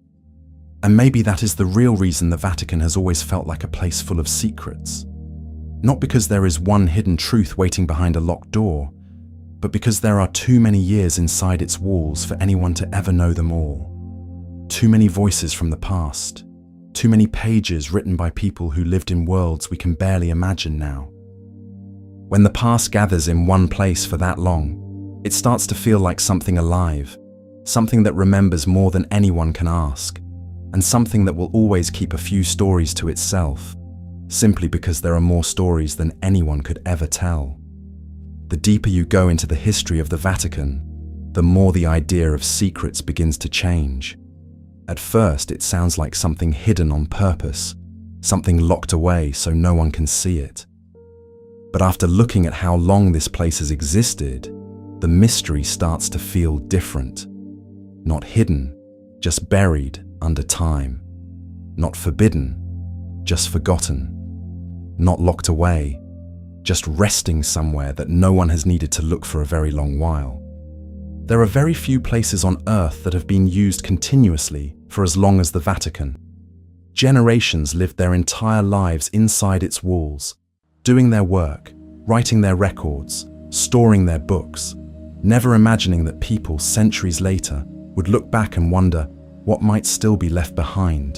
And maybe that is the real reason the Vatican has always felt like a place full of secrets. Not because there is one hidden truth waiting behind a locked door, but because there are too many years inside its walls for anyone to ever know them all. Too many voices from the past. Too many pages written by people who lived in worlds we can barely imagine now. When the past gathers in one place for that long, It starts to feel like something alive, something that remembers more than anyone can ask, and something that will always keep a few stories to itself, simply because there are more stories than anyone could ever tell. The deeper you go into the history of the Vatican, the more the idea of secrets begins to change. At first, it sounds like something hidden on purpose, something locked away so no one can see it. But after looking at how long this place has existed, the mystery starts to feel different. Not hidden, just buried under time. Not forbidden, just forgotten. Not locked away, just resting somewhere that no one has needed to look for a very long while. There are very few places on Earth that have been used continuously for as long as the Vatican. Generations lived their entire lives inside its walls, doing their work, writing their records, storing their books, never imagining that people centuries later would look back and wonder what might still be left behind.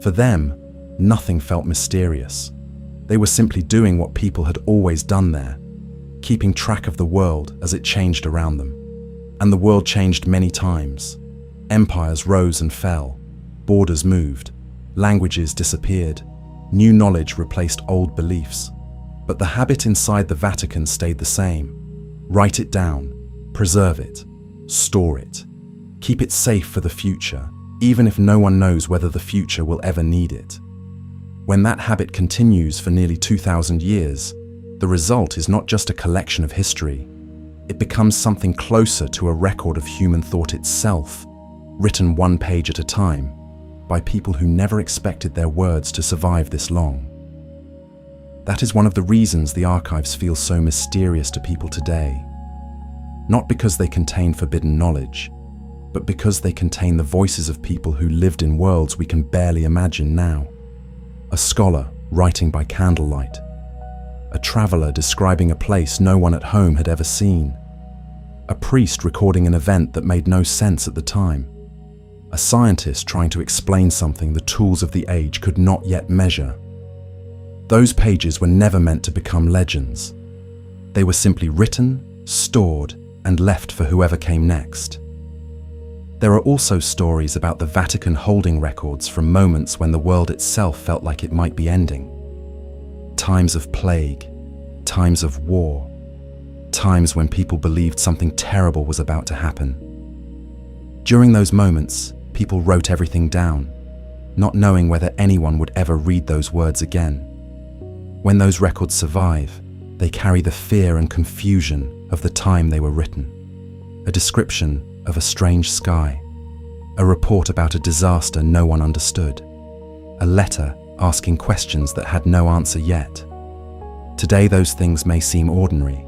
For them, nothing felt mysterious. They were simply doing what people had always done there, keeping track of the world as it changed around them. And the world changed many times. Empires rose and fell, borders moved, languages disappeared, new knowledge replaced old beliefs. But the habit inside the Vatican stayed the same. Write it down, preserve it, store it, keep it safe for the future, even if no one knows whether the future will ever need it. When that habit continues for nearly 2,000 years, the result is not just a collection of history. It becomes something closer to a record of human thought itself, written one page at a time, by people who never expected their words to survive this long. That is one of the reasons the archives feel so mysterious to people today. Not because they contain forbidden knowledge, but because they contain the voices of people who lived in worlds we can barely imagine now. A scholar writing by candlelight. A traveler describing a place no one at home had ever seen. A priest recording an event that made no sense at the time. A scientist trying to explain something the tools of the age could not yet measure. Those pages were never meant to become legends. They were simply written, stored, and left for whoever came next. There are also stories about the Vatican holding records from moments when the world itself felt like it might be ending. Times of plague, times of war, times when people believed something terrible was about to happen. During those moments, people wrote everything down, not knowing whether anyone would ever read those words again. When those records survive, they carry the fear and confusion of the time they were written. A description of a strange sky, a report about a disaster no one understood, a letter asking questions that had no answer yet. Today those things may seem ordinary,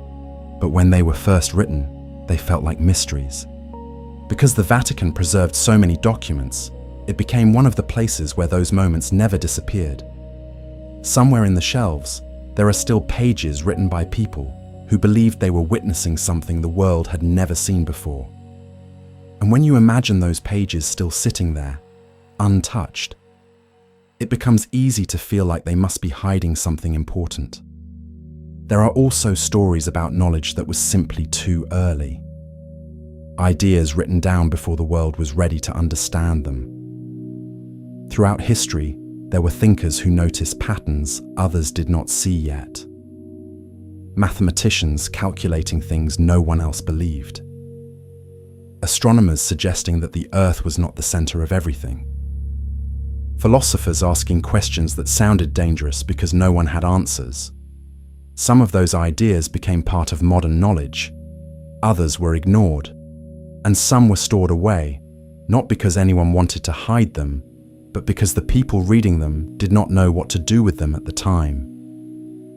but when they were first written, they felt like mysteries. Because the Vatican preserved so many documents, it became one of the places where those moments never disappeared. Somewhere in the shelves, there are still pages written by people who believed they were witnessing something the world had never seen before. And when you imagine those pages still sitting there, untouched, it becomes easy to feel like they must be hiding something important. There are also stories about knowledge that was simply too early. Ideas written down before the world was ready to understand them. Throughout history, there were thinkers who noticed patterns others did not see yet. Mathematicians calculating things no one else believed. Astronomers suggesting that the Earth was not the center of everything. Philosophers asking questions that sounded dangerous because no one had answers. Some of those ideas became part of modern knowledge. Others were ignored. And some were stored away, not because anyone wanted to hide them, but because the people reading them did not know what to do with them at the time.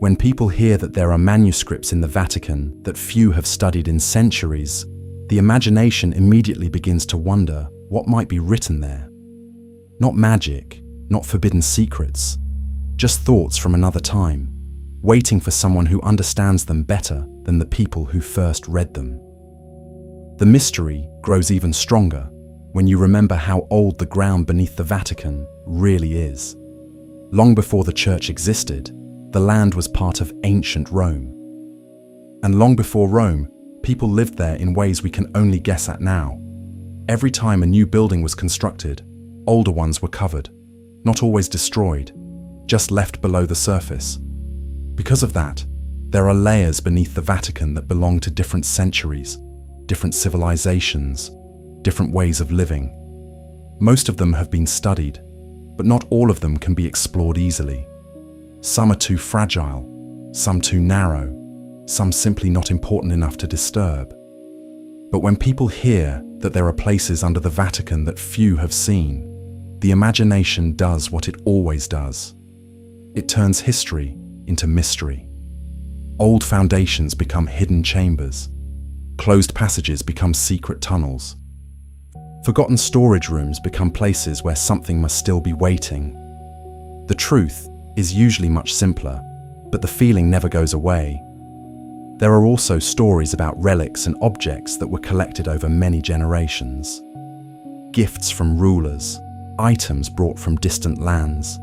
When people hear that there are manuscripts in the Vatican that few have studied in centuries, the imagination immediately begins to wonder what might be written there. Not magic, not forbidden secrets, just thoughts from another time, waiting for someone who understands them better than the people who first read them. The mystery grows even stronger when you remember how old the ground beneath the Vatican really is. Long before the church existed, the land was part of ancient Rome. And long before Rome, People lived there in ways we can only guess at now. Every time a new building was constructed, older ones were covered, not always destroyed, just left below the surface. Because of that, there are layers beneath the Vatican that belong to different centuries, different civilizations, different ways of living. Most of them have been studied, but not all of them can be explored easily. Some are too fragile, some too narrow, some simply not important enough to disturb. But when people hear that there are places under the Vatican that few have seen, the imagination does what it always does. It turns history into mystery. Old foundations become hidden chambers. Closed passages become secret tunnels. Forgotten storage rooms become places where something must still be waiting. The truth is usually much simpler, but the feeling never goes away. There are also stories about relics and objects that were collected over many generations. Gifts from rulers, items brought from distant lands,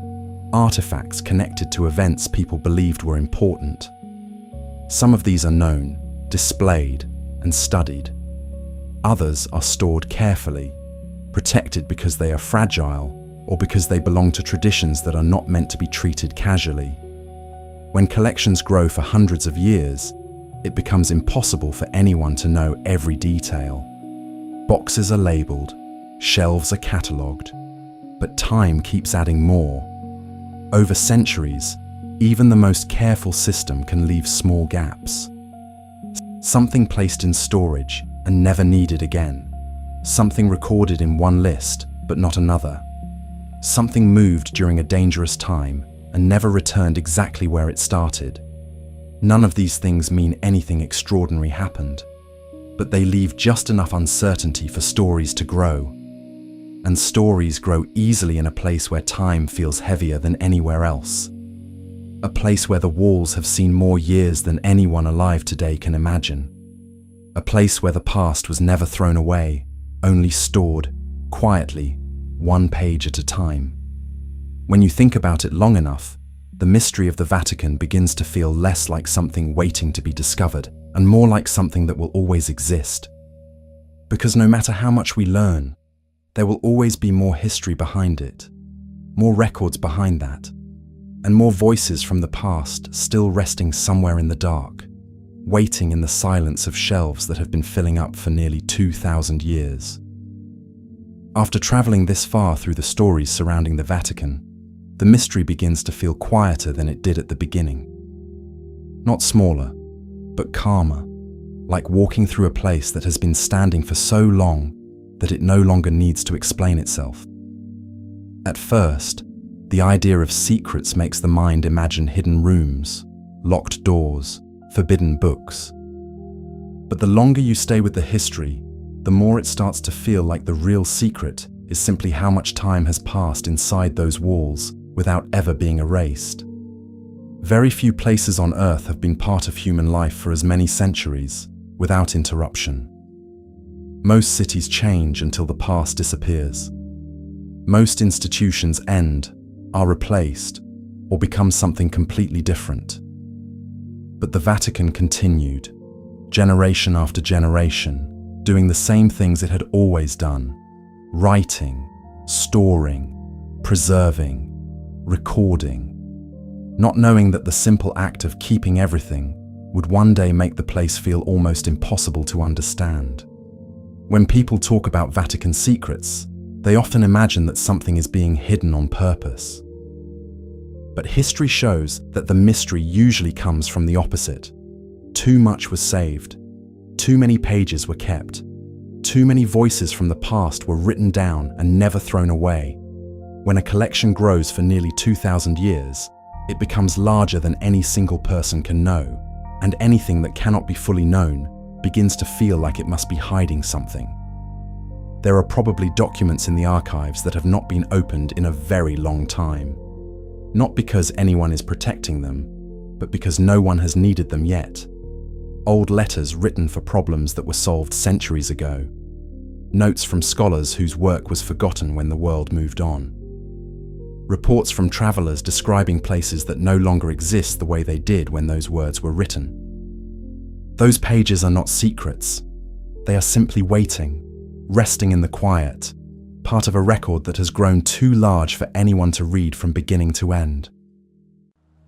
artifacts connected to events people believed were important. Some of these are known, displayed, and studied. Others are stored carefully, protected because they are fragile or because they belong to traditions that are not meant to be treated casually. When collections grow for hundreds of years, it becomes impossible for anyone to know every detail. Boxes are labeled, shelves are catalogued, but time keeps adding more. Over centuries, even the most careful system can leave small gaps. Something placed in storage and never needed again. Something recorded in one list, but not another. Something moved during a dangerous time and never returned exactly where it started. None of these things mean anything extraordinary happened, but they leave just enough uncertainty for stories to grow. And stories grow easily in a place where time feels heavier than anywhere else. A place where the walls have seen more years than anyone alive today can imagine. A place where the past was never thrown away, only stored, quietly, one page at a time. When you think about it long enough, the mystery of the Vatican begins to feel less like something waiting to be discovered and more like something that will always exist. Because no matter how much we learn, there will always be more history behind it, more records behind that, and more voices from the past still resting somewhere in the dark, waiting in the silence of shelves that have been filling up for nearly 2,000 years. After traveling this far through the stories surrounding the Vatican, the mystery begins to feel quieter than it did at the beginning. Not smaller, but calmer, like walking through a place that has been standing for so long that it no longer needs to explain itself. At first, the idea of secrets makes the mind imagine hidden rooms, locked doors, forbidden books. But the longer you stay with the history, the more it starts to feel like the real secret is simply how much time has passed inside those walls without ever being erased. Very few places on Earth have been part of human life for as many centuries, without interruption. Most cities change until the past disappears. Most institutions end, are replaced, or become something completely different. But the Vatican continued, generation after generation, doing the same things it had always done: writing, storing, preserving, recording, not knowing that the simple act of keeping everything would one day make the place feel almost impossible to understand. When people talk about Vatican secrets, they often imagine that something is being hidden on purpose. But history shows that the mystery usually comes from the opposite. Too much was saved, too many pages were kept, too many voices from the past were written down and never thrown away. When a collection grows for nearly 2,000 years, it becomes larger than any single person can know, and anything that cannot be fully known begins to feel like it must be hiding something. There are probably documents in the archives that have not been opened in a very long time. Not because anyone is protecting them, but because no one has needed them yet. Old letters written for problems that were solved centuries ago. Notes from scholars whose work was forgotten when the world moved on. Reports from travelers describing places that no longer exist the way they did when those words were written. Those pages are not secrets. They are simply waiting, resting in the quiet, part of a record that has grown too large for anyone to read from beginning to end.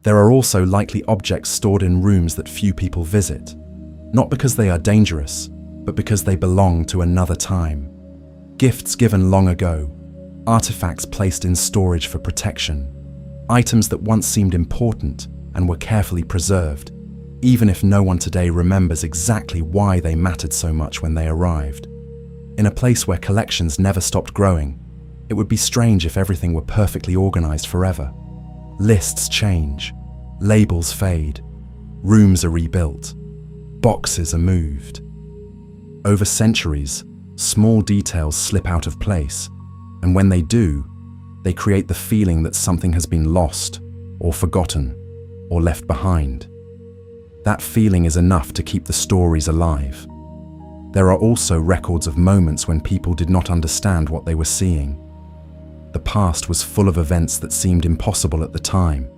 There are also likely objects stored in rooms that few people visit, not because they are dangerous, but because they belong to another time. Gifts given long ago, artifacts placed in storage for protection, items that once seemed important and were carefully preserved, even if no one today remembers exactly why they mattered so much when they arrived. In a place where collections never stopped growing, it would be strange if everything were perfectly organized forever. Lists change, labels fade, rooms are rebuilt, boxes are moved. Over centuries, small details slip out of place, and when they do, they create the feeling that something has been lost, or forgotten, or left behind. That feeling is enough to keep the stories alive. There are also records of moments when people did not understand what they were seeing. The past was full of events that seemed impossible at the time.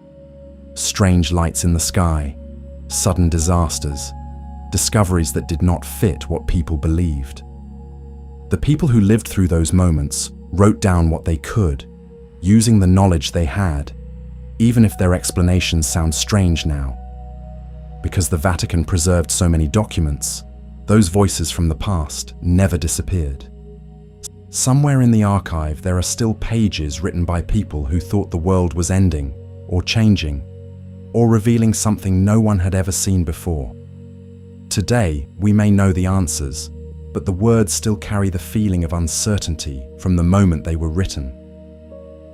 Strange lights in the sky, sudden disasters, discoveries that did not fit what people believed. The people who lived through those moments wrote down what they could, using the knowledge they had, even if their explanations sound strange now. Because the Vatican preserved so many documents, those voices from the past never disappeared. Somewhere in the archive there are still pages written by people who thought the world was ending, or changing, or revealing something no one had ever seen before. Today, we may know the answers, but the words still carry the feeling of uncertainty from the moment they were written.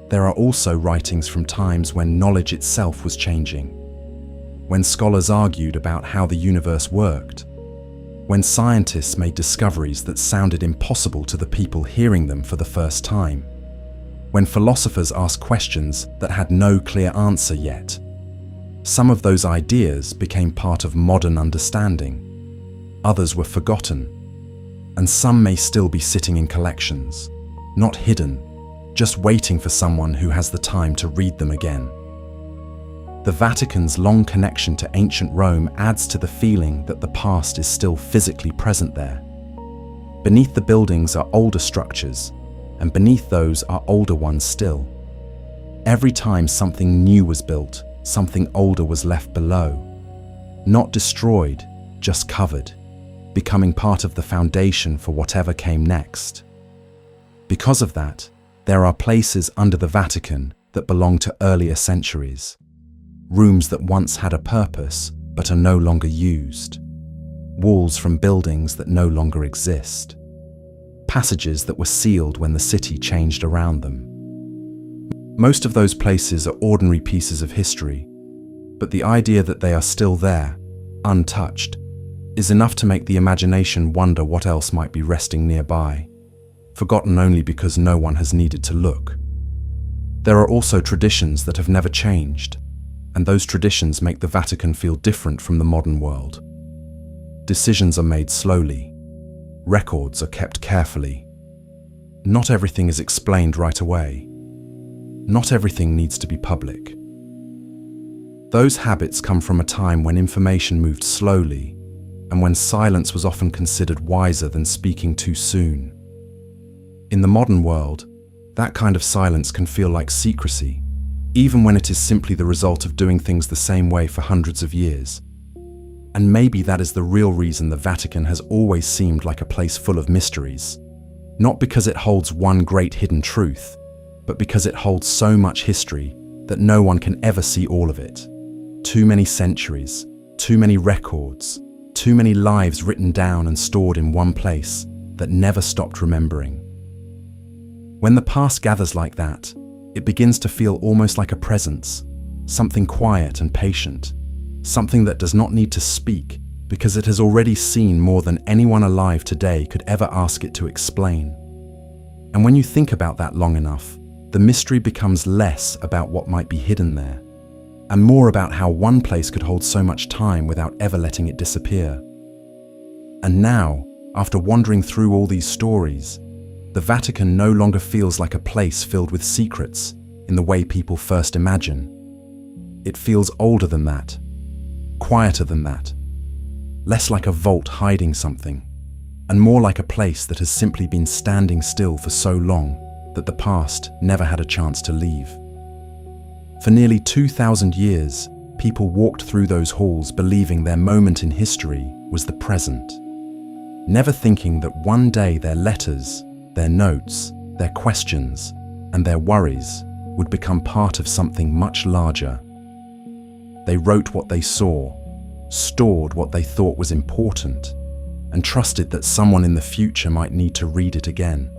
There are also writings from times when knowledge itself was changing, when scholars argued about how the universe worked, when scientists made discoveries that sounded impossible to the people hearing them for the first time, when philosophers asked questions that had no clear answer yet. Some of those ideas became part of modern understanding, others were forgotten, and some may still be sitting in collections, not hidden, just waiting for someone who has the time to read them again. The Vatican's long connection to ancient Rome adds to the feeling that the past is still physically present there. Beneath the buildings are older structures, and beneath those are older ones still. Every time something new was built, something older was left below. Not destroyed, just covered, becoming part of the foundation for whatever came next. Because of that, there are places under the Vatican that belong to earlier centuries. Rooms that once had a purpose but are no longer used. Walls from buildings that no longer exist. Passages that were sealed when the city changed around them. Most of those places are ordinary pieces of history, but the idea that they are still there, untouched, is enough to make the imagination wonder what else might be resting nearby, forgotten only because no one has needed to look. There are also traditions that have never changed, and those traditions make the Vatican feel different from the modern world. Decisions are made slowly. Records are kept carefully. Not everything is explained right away. Not everything needs to be public. Those habits come from a time when information moved slowly, and when silence was often considered wiser than speaking too soon. In the modern world, that kind of silence can feel like secrecy, even when it is simply the result of doing things the same way for hundreds of years. And maybe that is the real reason the Vatican has always seemed like a place full of mysteries. Not because it holds one great hidden truth, but because it holds so much history that no one can ever see all of it. Too many centuries, too many records, too many lives written down and stored in one place that never stopped remembering. When the past gathers like that, it begins to feel almost like a presence, something quiet and patient, something that does not need to speak because it has already seen more than anyone alive today could ever ask it to explain. And when you think about that long enough, the mystery becomes less about what might be hidden there, and more about how one place could hold so much time without ever letting it disappear. And now, after wandering through all these stories, the Vatican no longer feels like a place filled with secrets in the way people first imagine. It feels older than that, quieter than that, less like a vault hiding something, and more like a place that has simply been standing still for so long that the past never had a chance to leave. For nearly 2,000 years, people walked through those halls believing their moment in history was the present, never thinking that one day their letters, their notes, their questions, and their worries would become part of something much larger. They wrote what they saw, stored what they thought was important, and trusted that someone in the future might need to read it again.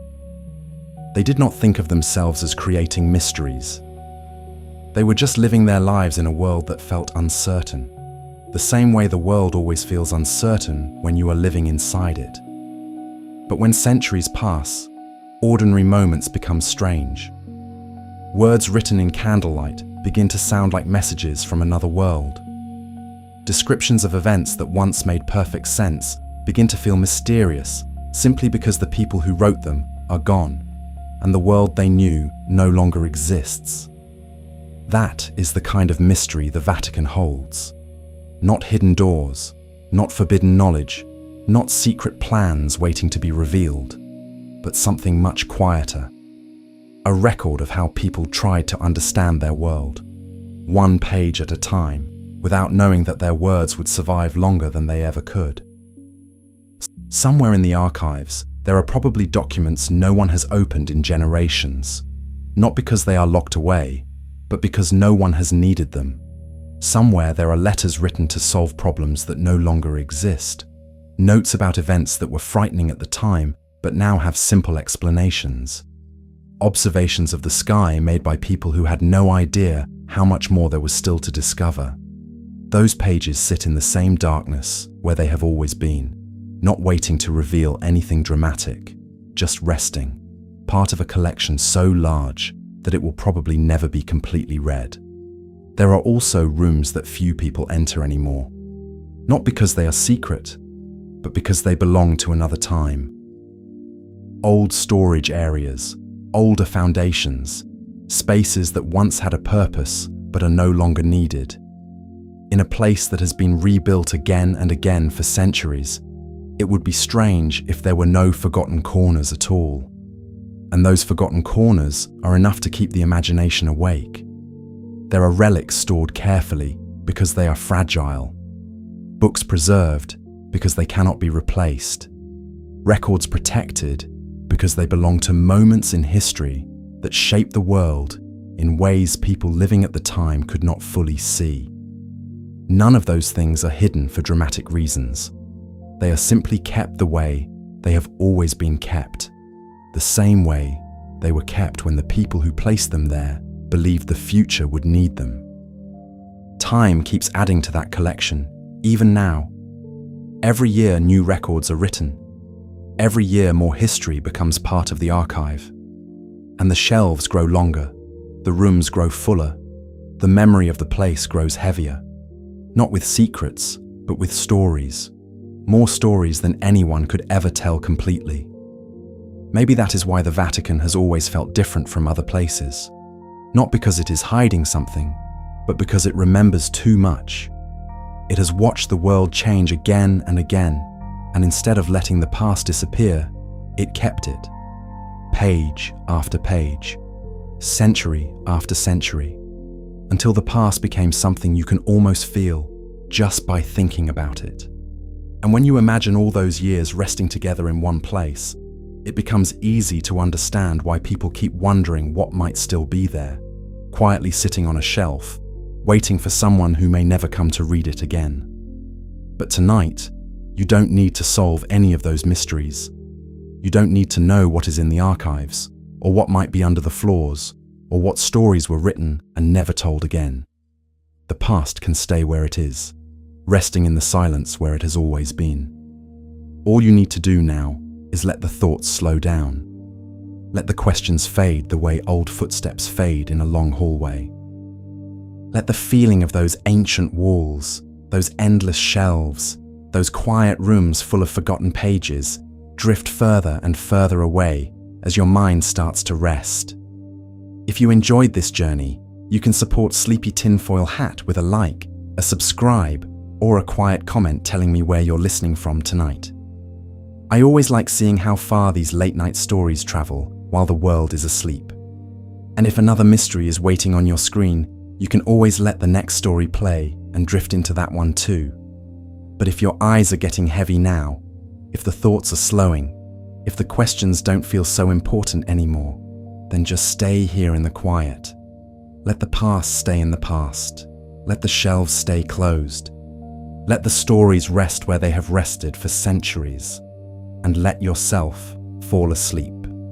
They did not think of themselves as creating mysteries. They were just living their lives in a world that felt uncertain, the same way the world always feels uncertain when you are living inside it. But when centuries pass, ordinary moments become strange. Words written in candlelight begin to sound like messages from another world. Descriptions of events that once made perfect sense begin to feel mysterious simply because the people who wrote them are gone, and the world they knew no longer exists. That is the kind of mystery the Vatican holds. Not hidden doors, not forbidden knowledge, not secret plans waiting to be revealed, but something much quieter. A record of how people tried to understand their world, one page at a time, without knowing that their words would survive longer than they ever could. Somewhere in the archives, there are probably documents no one has opened in generations, not because they are locked away, but because no one has needed them. Somewhere there are letters written to solve problems that no longer exist, notes about events that were frightening at the time but now have simple explanations, observations of the sky made by people who had no idea how much more there was still to discover. Those pages sit in the same darkness where they have always been, not waiting to reveal anything dramatic, just resting, part of a collection so large that it will probably never be completely read. There are also rooms that few people enter anymore, not because they are secret, but because they belong to another time. Old storage areas, older foundations, spaces that once had a purpose but are no longer needed. In a place that has been rebuilt again and again for centuries, it would be strange if there were no forgotten corners at all. And those forgotten corners are enough to keep the imagination awake. There are relics stored carefully because they are fragile, books preserved because they cannot be replaced, records protected because they belong to moments in history that shaped the world in ways people living at the time could not fully see. None of those things are hidden for dramatic reasons. They are simply kept the way they have always been kept, the same way they were kept when the people who placed them there believed the future would need them. Time keeps adding to that collection, even now. Every year new records are written. Every year more history becomes part of the archive. And the shelves grow longer, the rooms grow fuller, the memory of the place grows heavier. Not with secrets, but with stories. More stories than anyone could ever tell completely. Maybe that is why the Vatican has always felt different from other places. Not because it is hiding something, but because it remembers too much. It has watched the world change again and again, and instead of letting the past disappear, it kept it. Page after page, century after century, until the past became something you can almost feel just by thinking about it. And when you imagine all those years resting together in one place, it becomes easy to understand why people keep wondering what might still be there, quietly sitting on a shelf, waiting for someone who may never come to read it again. But tonight, you don't need to solve any of those mysteries. You don't need to know what is in the archives, or what might be under the floors, or what stories were written and never told again. The past can stay where it is, resting in the silence where it has always been. All you need to do now is let the thoughts slow down. Let the questions fade the way old footsteps fade in a long hallway. Let the feeling of those ancient walls, those endless shelves, those quiet rooms full of forgotten pages drift further and further away as your mind starts to rest. If you enjoyed this journey, you can support Sleepy Tinfoil Hat with a like, a subscribe, or a quiet comment telling me where you're listening from tonight. I always like seeing how far these late-night stories travel while the world is asleep. And if another mystery is waiting on your screen, you can always let the next story play and drift into that one too. But if your eyes are getting heavy now, if the thoughts are slowing, if the questions don't feel so important anymore, then just stay here in the quiet. Let the past stay in the past. Let the shelves stay closed. Let the stories rest where they have rested for centuries. And let yourself fall asleep.